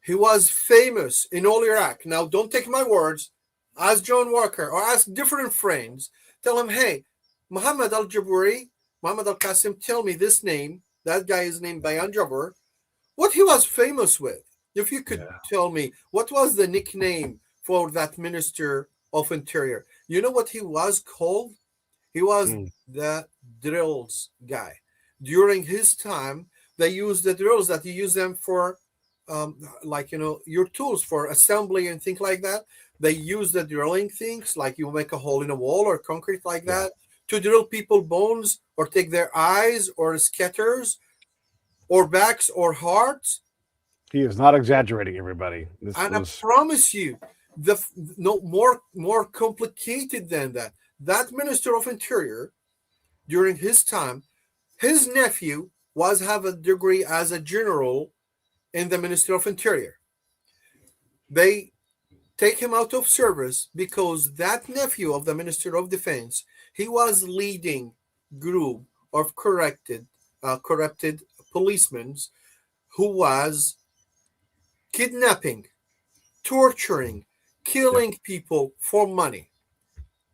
he was famous in all Iraq. Now, don't take my words. Ask John Walker or ask different friends. Tell him, hey, Mohammad Al-Juboori, Mohammad Al-Qassim, tell me this name. That guy is named Bayan Jabr. What he was famous with. If you could tell me, what was the nickname for that Minister of Interior? You know what he was called? He was the drills guy. During his time, they used the drills that you use them for, your tools for assembly and things like that. They use the drilling things, like you make a hole in a wall or concrete like that, to drill people bones or take their eyes or scatters or backs or hearts. He is not exaggerating, everybody. And I promise you, more complicated than that. That Minister of Interior, during his time, his nephew have a degree as a general in the Ministry of Interior. They take him out of service because that nephew of the Minister of Defense, he was leading group of corrupted policemen who was kidnapping, torturing, killing people for money.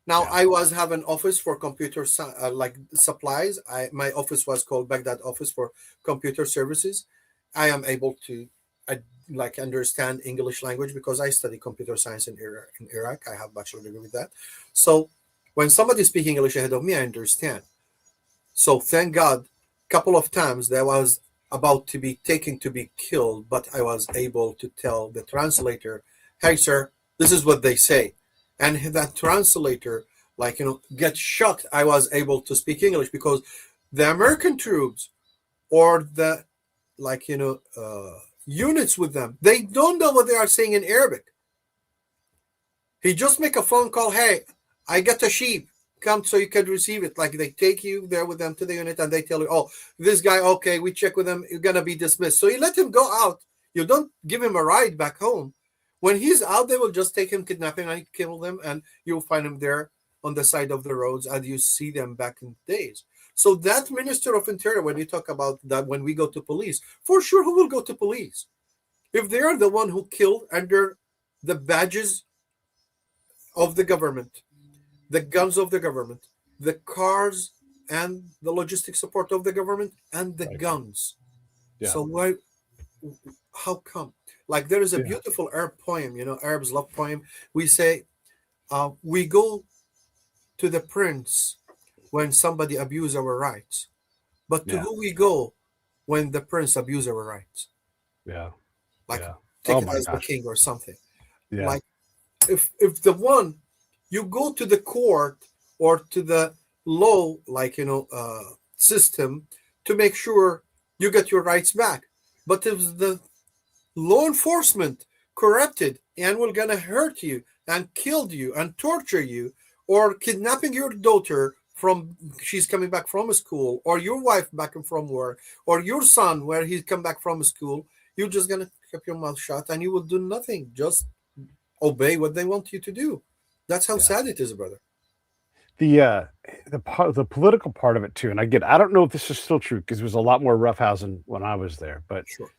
Now, I was having office for computer supplies. My office was called Baghdad Office for Computer Services. I am able to understand English language because I study computer science in Iraq. I have bachelor degree with that. So when somebody speaks English ahead of me, I understand. So thank God, couple of times there was about to be taken to be killed, but I was able to tell the translator, hey, sir, this is what they say. And that translator, get shocked. I was able to speak English because the American troops or the, units with them, they don't know what they are saying in Arabic. He just make a phone call. Hey, I got a sheep. come so you can receive it. Like they take you there with them to the unit and they tell you, oh, this guy, okay, we check with him, you're going to be dismissed. So you let him go out. You don't give him a ride back home. When he's out, they will just take him, kidnap him, and kill them, and you'll find him there on the side of the roads, and you see them back in days. So that Minister of Interior, when you talk about that, when we go to police, for sure, who will go to police? If they are the one who killed under the badges of the government, the guns of the government, the cars and the logistic support of the government, and the guns. Yeah. So why? How come? Like there is a beautiful Arab poem, Arabs love poem. We say, we go to the prince when somebody abuse our rights, but to who we go when the prince abuse our rights? Like take it as the king or something. Like if the one you go to the court or to the law, like system to make sure you get your rights back, but if the law enforcement corrupted and will gonna hurt you and kill you and torture you, or kidnapping your daughter from she's coming back from school, or your wife back from work, or your son where he's come back from school, you're just gonna keep your mouth shut and you will do nothing. Just obey what they want you to do. That's how sad it is, brother. The political part of it too, and I don't know if this is still true because it was a lot more roughhousing when I was there, but sure.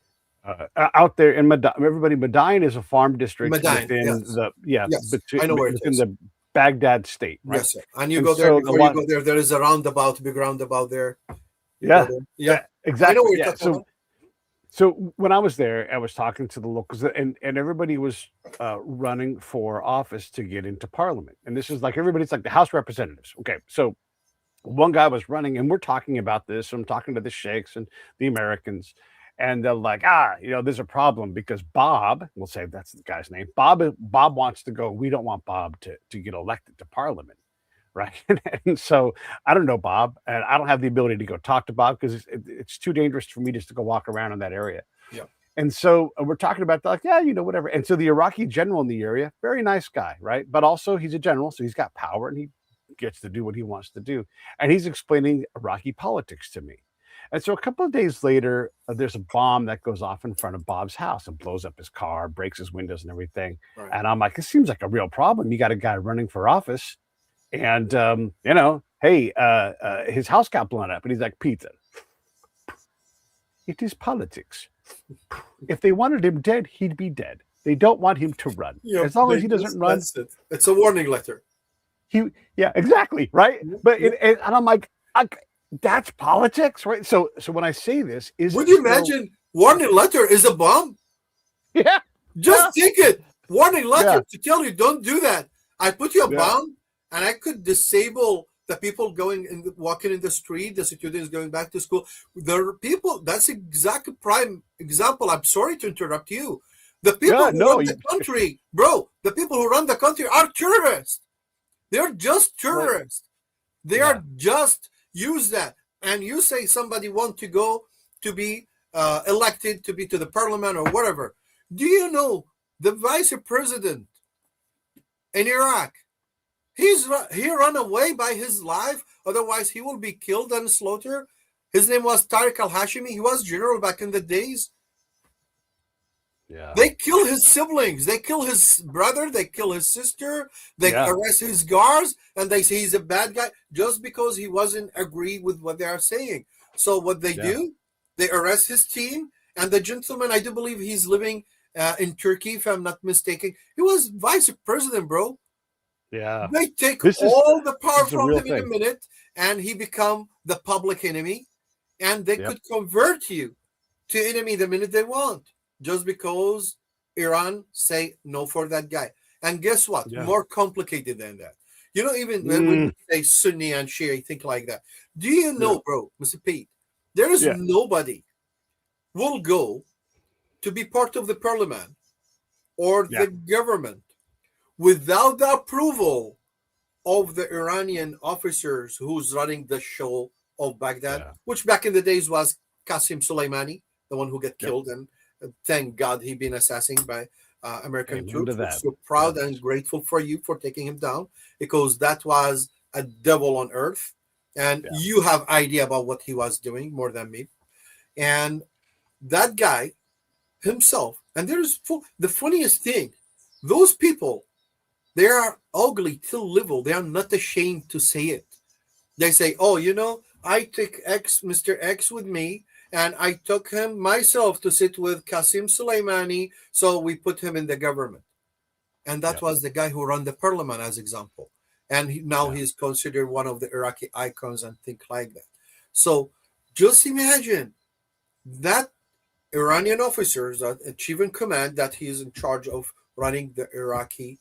Out there in Madain is a farm district within I know where it is. The Baghdad state, right? Yes, sir. And you go there before you go there. There is a big roundabout there. Exactly. I know where you're talking about. So when I was there, I was talking to the locals, and everybody was running for office to get into parliament. And this is like everybody's like the House Representatives. Okay, so one guy was running, and we're talking about this. So I'm talking to the sheikhs and the Americans. And they're like, there's a problem because Bob, we'll say that's the guy's name. Bob wants to go. We don't want Bob to get elected to parliament, right? And so I don't know Bob, and I don't have the ability to go talk to Bob because it's too dangerous for me just to go walk around in that area. Yeah. And so we're talking about like, whatever. And so the Iraqi general in the area, very nice guy, right? But also he's a general, so he's got power and he gets to do what he wants to do. And he's explaining Iraqi politics to me. And so a couple of days later, there's a bomb that goes off in front of Bob's house and blows up his car, breaks his windows and everything. Right. And I'm like, this seems like a real problem. You got a guy running for office and, his house got blown up. And he's like, Peter, it is politics. If they wanted him dead, he'd be dead. They don't want him to run. As long as he doesn't run. It's a warning letter. Exactly. Right. But and I'm like, that's politics, right? So when I say this, would you imagine warning letter is a bomb? Yeah. Just take it. Warning letter to tell you don't do that. I put you a bomb and I could disable the people walking in the street, the students going back to school. The people, that's exactly prime example. I'm sorry to interrupt you. The people who run the country, bro, the people who run the country are terrorists. They're just terrorists. They are just use that. And you say somebody want to go to be elected to be to the parliament or whatever. Do you know the vice president in Iraq? He ran away by his life. Otherwise, he will be killed and slaughtered. His name was Tariq al-Hashimi. He was general back in the days. Yeah. They kill his siblings. They kill his brother. They kill his sister. They arrest his guards, and they say he's a bad guy just because he wasn't agree with what they are saying. So what they do, they arrest his team, and the gentleman, I do believe he's living in Turkey, if I'm not mistaken. He was vice president, bro. Yeah. They take all the power from him in a minute, and he become the public enemy, and they could convert you to enemy the minute they want. Just because Iran say no for that guy. And guess what? More complicated than that. Even when we say Sunni and Shia, think like that. Do you know, bro, Mr. Pete, there is nobody will go to be part of the parliament or the government without the approval of the Iranian officers who's running the show of Baghdad, which back in the days was Qasem Soleimani, the one who got killed, and thank God he been assassinated by American troops. We're so proud and grateful for you for taking him down, because that was a devil on earth, and you have idea about what he was doing more than me. And that guy himself, and the funniest thing, those people, they are ugly till level. They are not ashamed to say it. They say, oh, I took Mr. X with me, and I took him myself to sit with Qasem Soleimani, so we put him in the government. And that was the guy who ran the parliament, as example. And now he's considered one of the Iraqi icons and things like that. So just imagine that Iranian officers, that chief in command, that he is in charge of running the Iraqi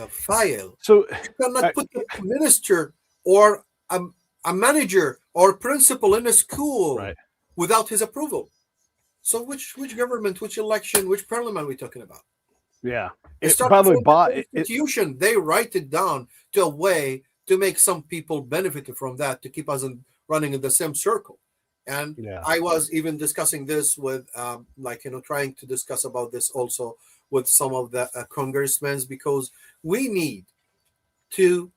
file. So you cannot put a minister or a manager or principal in a school without his approval. So which government, which election, which parliament are we talking about? Yeah. By the way, Constitution, they write it down to a way to make some people benefit from that, to keep us running in the same circle. And I was even discussing this with, trying to discuss about this also with some of the congressmen, because we need to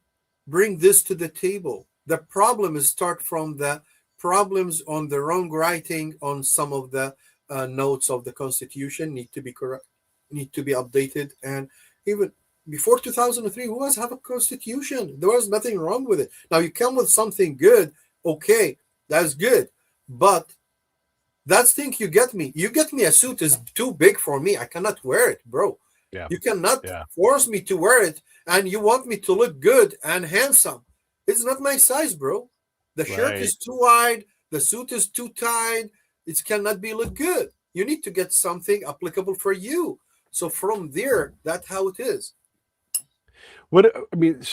bring this to the table. The problem is start from the problems on the wrong writing on some of the notes of the Constitution need to be correct, need to be updated. And even before 2003, who was have a Constitution? There was nothing wrong with it. Now you come with something good, okay, that's good. But that's thing you get me a suit is too big for me. I cannot wear it, bro. You cannot force me to wear it, and you want me to look good and handsome. It's not my size, bro. The shirt is too wide, the suit is too tight. It cannot be look good. You need to get something applicable for you. So from there, that's how it is. It's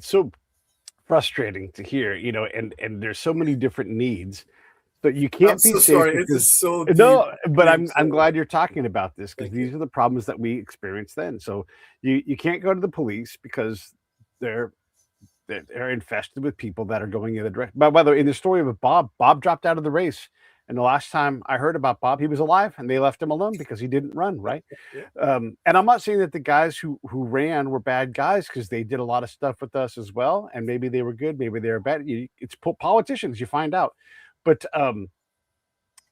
so frustrating to hear, and there's so many different needs, but you can't be so safe. Sorry, it is so deep. No, but I'm glad you're talking about this, because these are the problems that we experienced then. So you can't go to the police because they're infested with people that are going in the direction. By the way, in the story of Bob dropped out of the race. And the last time I heard about Bob, he was alive, and they left him alone because he didn't run, right? And I'm not saying that the guys who ran were bad guys, because they did a lot of stuff with us as well, and maybe they were good, maybe they were bad. It's politicians, you find out. But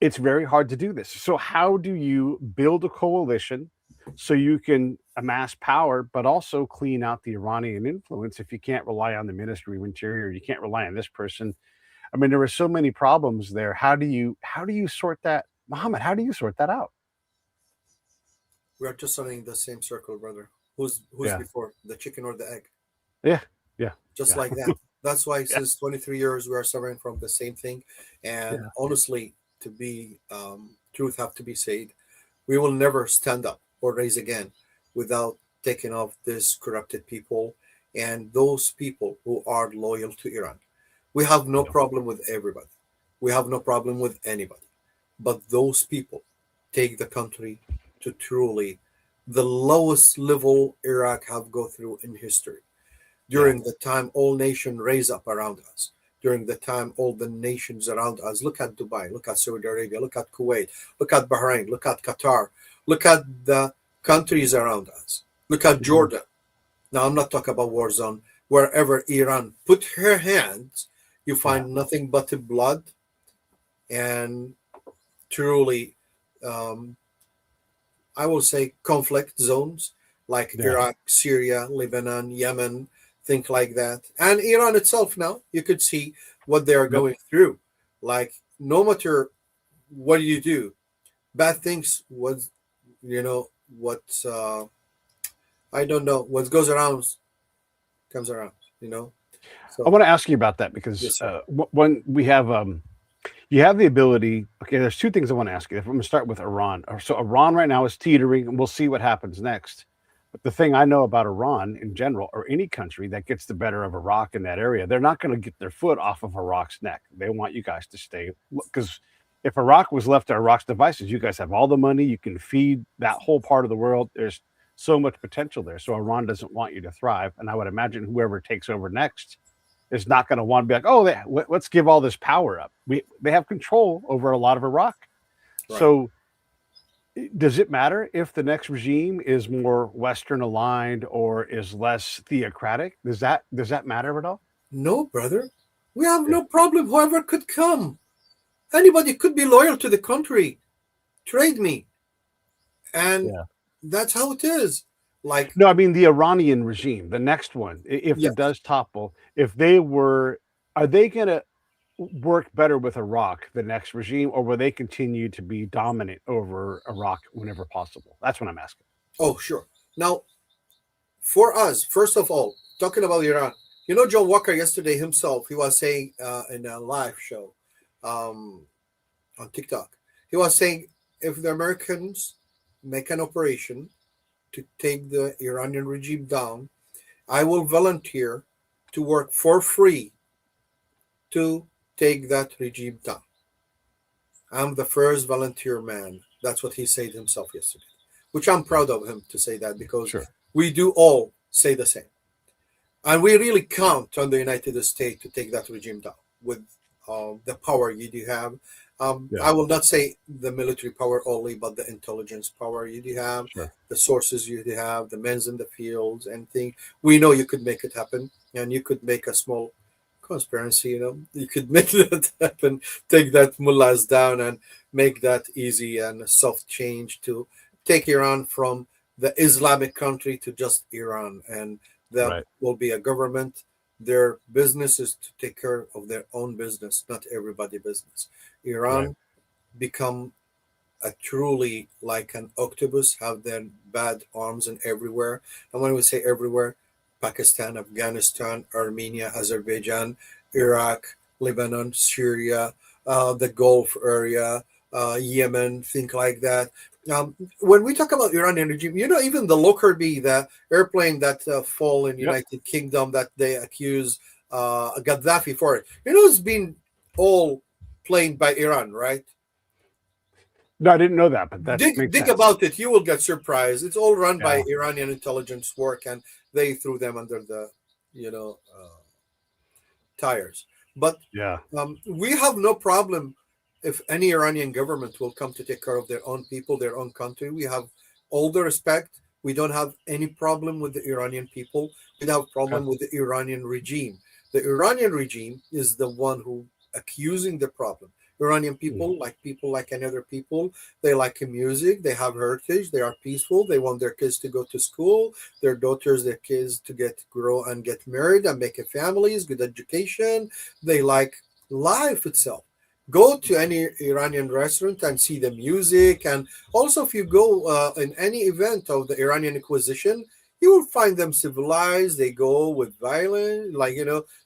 it's very hard to do this. So how do you build a coalition so you can amass power, but also clean out the Iranian influence if you can't rely on the Ministry of Interior, you can't rely on this person? I mean, there were so many problems there. How do you sort that, Mohammed? How do you sort that out? We are just running the same circle, brother. Who's before, the chicken or the egg? Yeah. Just like that. That's why since 23 years we are suffering from the same thing. And honestly, to be truth have to be said, we will never stand up or raise again without taking off this corrupted people and those people who are loyal to Iran. We have no problem with everybody. We have no problem with anybody. But those people take the country to truly the lowest level Iraq have go through in history. During the time all nations raise up around us. During the time all the nations around us. Look at Dubai, look at Saudi Arabia, look at Kuwait, look at Bahrain, look at Qatar, look at the countries around us. Look at Jordan. Now I'm not talking about war zone. Wherever Iran put her hands, you find nothing but blood and truly, I will say, conflict zones like Iraq, Syria, Lebanon, Yemen, things like that. And Iran itself now, you could see what they are going through. Like, no matter what you do, bad things was, I don't know, what goes around comes around, So, I want to ask you about that, because when we have you have the ability. Okay, there's two things I want to ask you. I'm going to start with Iran. So Iran right now is teetering, and we'll see what happens next. But the thing I know about Iran in general, or any country that gets the better of Iraq in that area, they're not going to get their foot off of Iraq's neck. They want you guys to stay, because if Iraq was left to Iraq's devices, you guys have all the money, you can feed that whole part of the world. There's so much potential there. So Iran doesn't want you to thrive. And I would imagine whoever takes over next is not going to want to be like, oh, let's give all this power up. They have control over a lot of Iraq. Right. So Does it matter if the next regime is more Western aligned or is less theocratic? Does that matter at all? No, brother. We have Yeah. no problem. Whoever could come. Anybody could be loyal to the country. Trade me. And Yeah. that's how it is. Like, No, I mean the Iranian regime, the next one, if yes. it does topple, are they going to work better with Iraq, the next regime, or will they continue to be dominant over Iraq whenever possible? That's what I'm asking. Oh, sure. Now, for us, first of all, talking about Iran, John Walker yesterday himself, he was saying in a live show on TikTok, he was saying if the Americans make an operation to take the Iranian regime down, I will volunteer to work for free to take that regime down. I'm the first volunteer man. That's what he said himself yesterday, which I'm proud of him to say that because Sure. we do all say the same. And we really count on the United States to take that regime down with the power you do have. Yeah. I will not say the military power only, but the intelligence power you do have, Sure. the sources you do have, the men's in the fields, and things. We know you could make it happen, and you could make a small conspiracy. You could make that happen. Take that mullahs down and make that easy and soft change to take Iran from the Islamic country to just Iran, and there Right. will be a government. Their business is to take care of their own business, not everybody business. Iran Right. become a truly like an octopus, have their bad arms and everywhere. And when we say everywhere, Pakistan, Afghanistan, Armenia, Azerbaijan, Iraq, Lebanon, Syria, the Gulf area, Yemen, things like that. When we talk about Iranian regime, even the Lockerbie, the airplane that fall in Yep. United Kingdom that they accuse Gaddafi for it. It's been all planned by Iran, right? No, I didn't know that, but that makes Dig sense. about it, you will get surprised. It's all run by Yeah. Iranian intelligence work, and they threw them under the, you know, uh, tires. But Yeah. we have no problem if any Iranian government will come to take care of their own people, their own country. We have all the respect. We don't have any problem with the Iranian people. We don't have Okay. problem with the Iranian regime. The Iranian regime is the one who accusing the problem. Iranian people like any other people. They like music. They have heritage. They are peaceful. They want their kids to go to school, their daughters, their kids to grow and get married and make families, good education. They like life itself. Go to any Iranian restaurant and see the music. And also, if you go in any event of the Iranian Inquisition, you will find them civilized. They go with violin,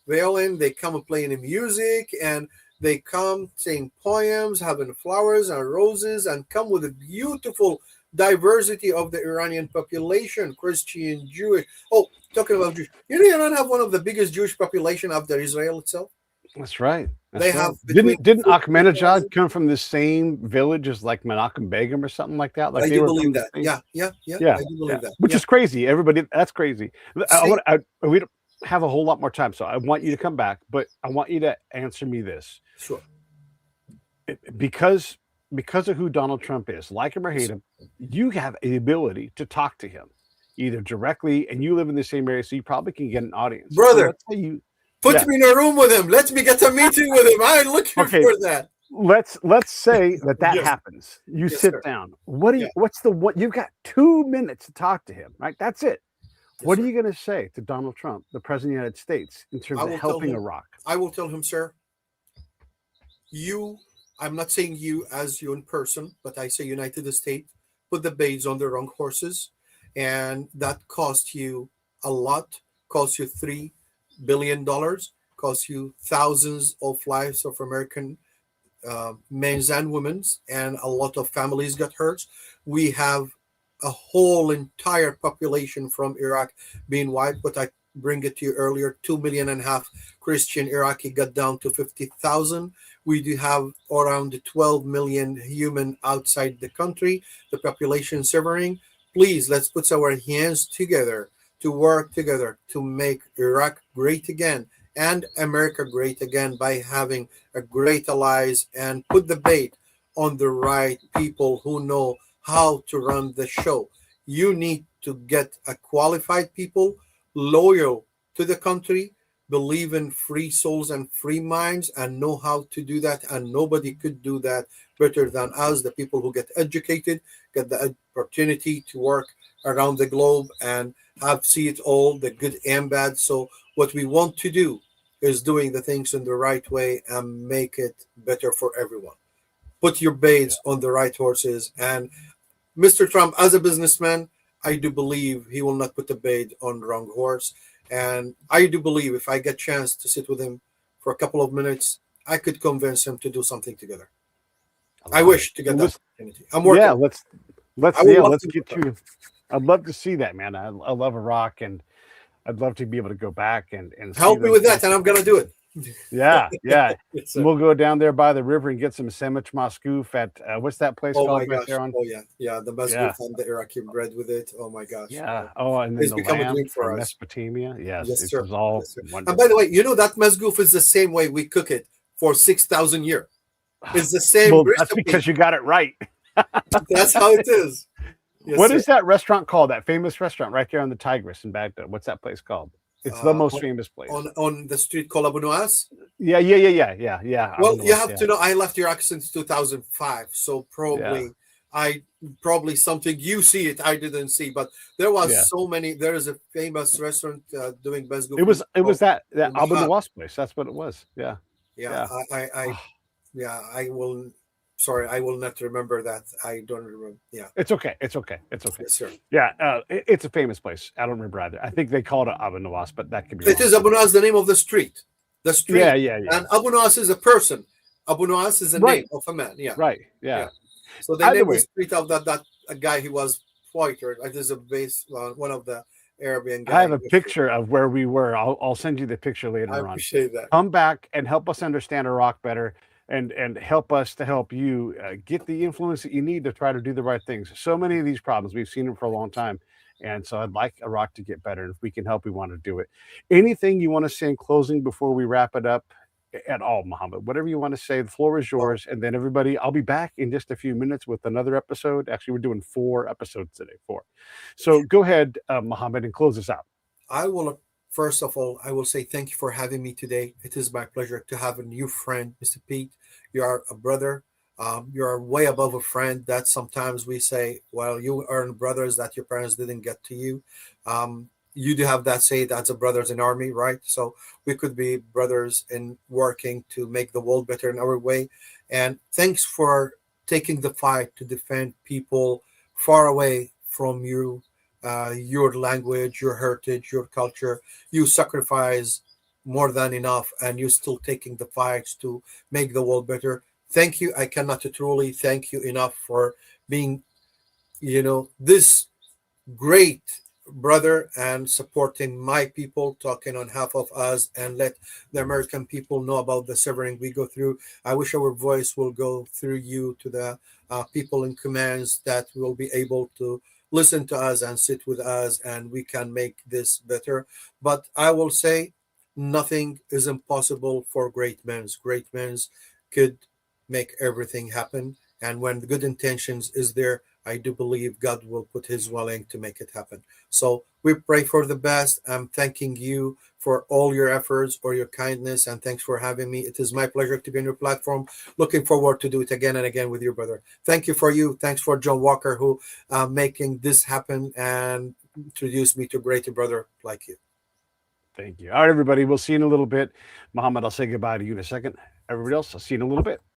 violin. They come and play in music, and they come saying poems, having flowers and roses, and come with a beautiful diversity of the Iranian population, Christian, Jewish. Oh, talking about Jewish. Iran have one of the biggest Jewish population after Israel itself. That's right. They That's right. have between Didn't 50,000. Ahmadinejad come from the same village as like Menachem Begum or something like that? Like I they do were believe from the that. same. Yeah. Yeah, I do yeah, believe that. which Yeah. is crazy. Everybody, that's crazy. See, We don't have a whole lot more time, so I want you to come back, but I want you to answer me this sure. because of who Donald Trump is, like him or hate him, you have the ability to talk to him either directly, and you live in the same area, so you probably can get an audience. So Brother, let's say you, put yeah. me in a room with him. Let me get a meeting with him. I'm looking Okay. for that. Let's say that Yes. happens. You Yes, sit sir. down. What do you? Yeah. What's the what? You've got 2 minutes to talk to him, right? That's it. Yes, What sir. are you going to say to Donald Trump, the president of the United States, in terms I of will tell helping him. Iraq? I will tell him, sir, I'm not saying you as you in person, but I say United States put the baids on the wrong horses, and that cost you a lot, cost you $3 billion, cost you thousands of lives of American men and women, and a lot of families got hurt. We have a whole entire population from Iraq being wiped, but I bring it to you earlier, 2.5 million Christian Iraqi got down to 50,000. We do have around 12 million human outside the country, the population suffering. Please, let's put our hands together to work together to make Iraq great again and America great again by having a great allies and put the bait on the right people who know how to run the show. You need to get a qualified people, loyal to the country, believe in free souls and free minds, and know how to do that. And nobody could do that better than us, the people who get educated, get the opportunity to work around the globe and have see it all, the good and bad. So what we want to do is doing the things in the right way and make it better for everyone. Put your Yeah. baits on the right horses. And Mr. Trump, as a businessman, I do believe he will not put the bait on the wrong horse. And I do believe if I get chance to sit with him for a couple of minutes, I could convince him to do something together. I love it. wish to get Well, that let's opportunity. I'm working yeah, on it. let's I would yeah, love let's to get work on it. to. I'd love to see that, man. I love Iraq, and I'd love to be able to go back and see Help me those with that, places. and I'm gonna do it. Yeah, yeah. Yes, And sir. we'll go down there by the river and get some sandwich Moscow at what's that place Oh called my right gosh. there on? Oh yeah. Yeah. The Yeah, masgouf and the Iraqi bread with it. Oh my gosh. yeah. Oh, and then It's the become a lamb dream from for us. Mesopotamia. Yes, Yes, it sir. was all Yes, sir. And by the wonderful. way, you know that masgouf is the same way we cook it for 6,000 years. It's the same Well, that's recipe. because you got it right. That's how it is. Yes, What sir. is that restaurant called? That famous restaurant right there on the Tigris in Baghdad. What's that place called? It's the Uh, most on, famous place. on the street called Abu Nuwas. Yeah, yeah, yeah, yeah, yeah, yeah. Well, you Abunuwas, have yeah, to know I left Iraq since 2005, so yeah, probably something you see it I didn't see, but there was yeah. so many. There is a famous restaurant doing It masgouf was it was called that Abu Mahad. Nuwas place. That's what it was. Yeah, Yeah, yeah. I yeah, I will. Sorry, I will not remember that. I don't remember. Yeah, It's okay. It's okay. It's okay. yes, sir. Yeah, it's a famous place. I don't remember either. I think they called it Abu Nuwas, but that could be It wrong is too. Abu Nuwas, the name of the street. The Yeah, street, yeah, yeah. and Abu Nuwas is a person. Abu Nuwas is a name Right, of a man. Yeah, right. yeah. Yeah. So they Either named the way, street of that a guy who was fighter. It is a base one of the Arabian I have gang. a picture of where we were. I'll send you the picture I later on. appreciate that. Come back and help us understand Iraq better, and help us to help you get the influence that you need to try to do the right things. So many of these problems we've seen them for a long time, and so I'd like Iraq to get better. And if we can help, we want to do it. Anything you want to say in closing before we wrap it up? At all, Mohammed. Whatever you want to say, the floor is Well, yours. And then everybody, I'll be back in just a few minutes with another episode. Actually, we're doing 4 episodes today. 4. So go ahead, Mohammed, and close us out. I will first of all I will say thank you for having me today. It is my pleasure to have a new friend, Mr. Pete. You are a brother. You are way above a friend. That sometimes we say, well, you earn brothers that your parents didn't get to you. You do have that say that's a brothers in army, right? So we could be brothers in working to make the world better in our way. And thanks for taking the fight to defend people far away from you, your language, your heritage, your culture. You sacrifice more than enough, and you're still taking the fights to make the world better. Thank you. I cannot truly thank you enough for being, this great brother and supporting my people, talking on half of us, and let the American people know about the suffering we go through. I wish our voice will go through you to the people in commands that will be able to listen to us and sit with us, and we can make this better. But I will say nothing is impossible for great men. Great men could make everything happen, and when the good intentions is there, I do believe God will put his willing to make it happen. So we pray for the best. I'm thanking you for all your efforts or your kindness, and thanks for having me. It is my pleasure to be on your platform. Looking forward to do it again and again with your brother. Thank you for you. Thanks for John Walker who making this happen and introduced me to a greater brother like you. Thank you. All right, everybody. We'll see you in a little bit. Mohammed, I'll say goodbye to you in a second. Everybody else, I'll see you in a little bit.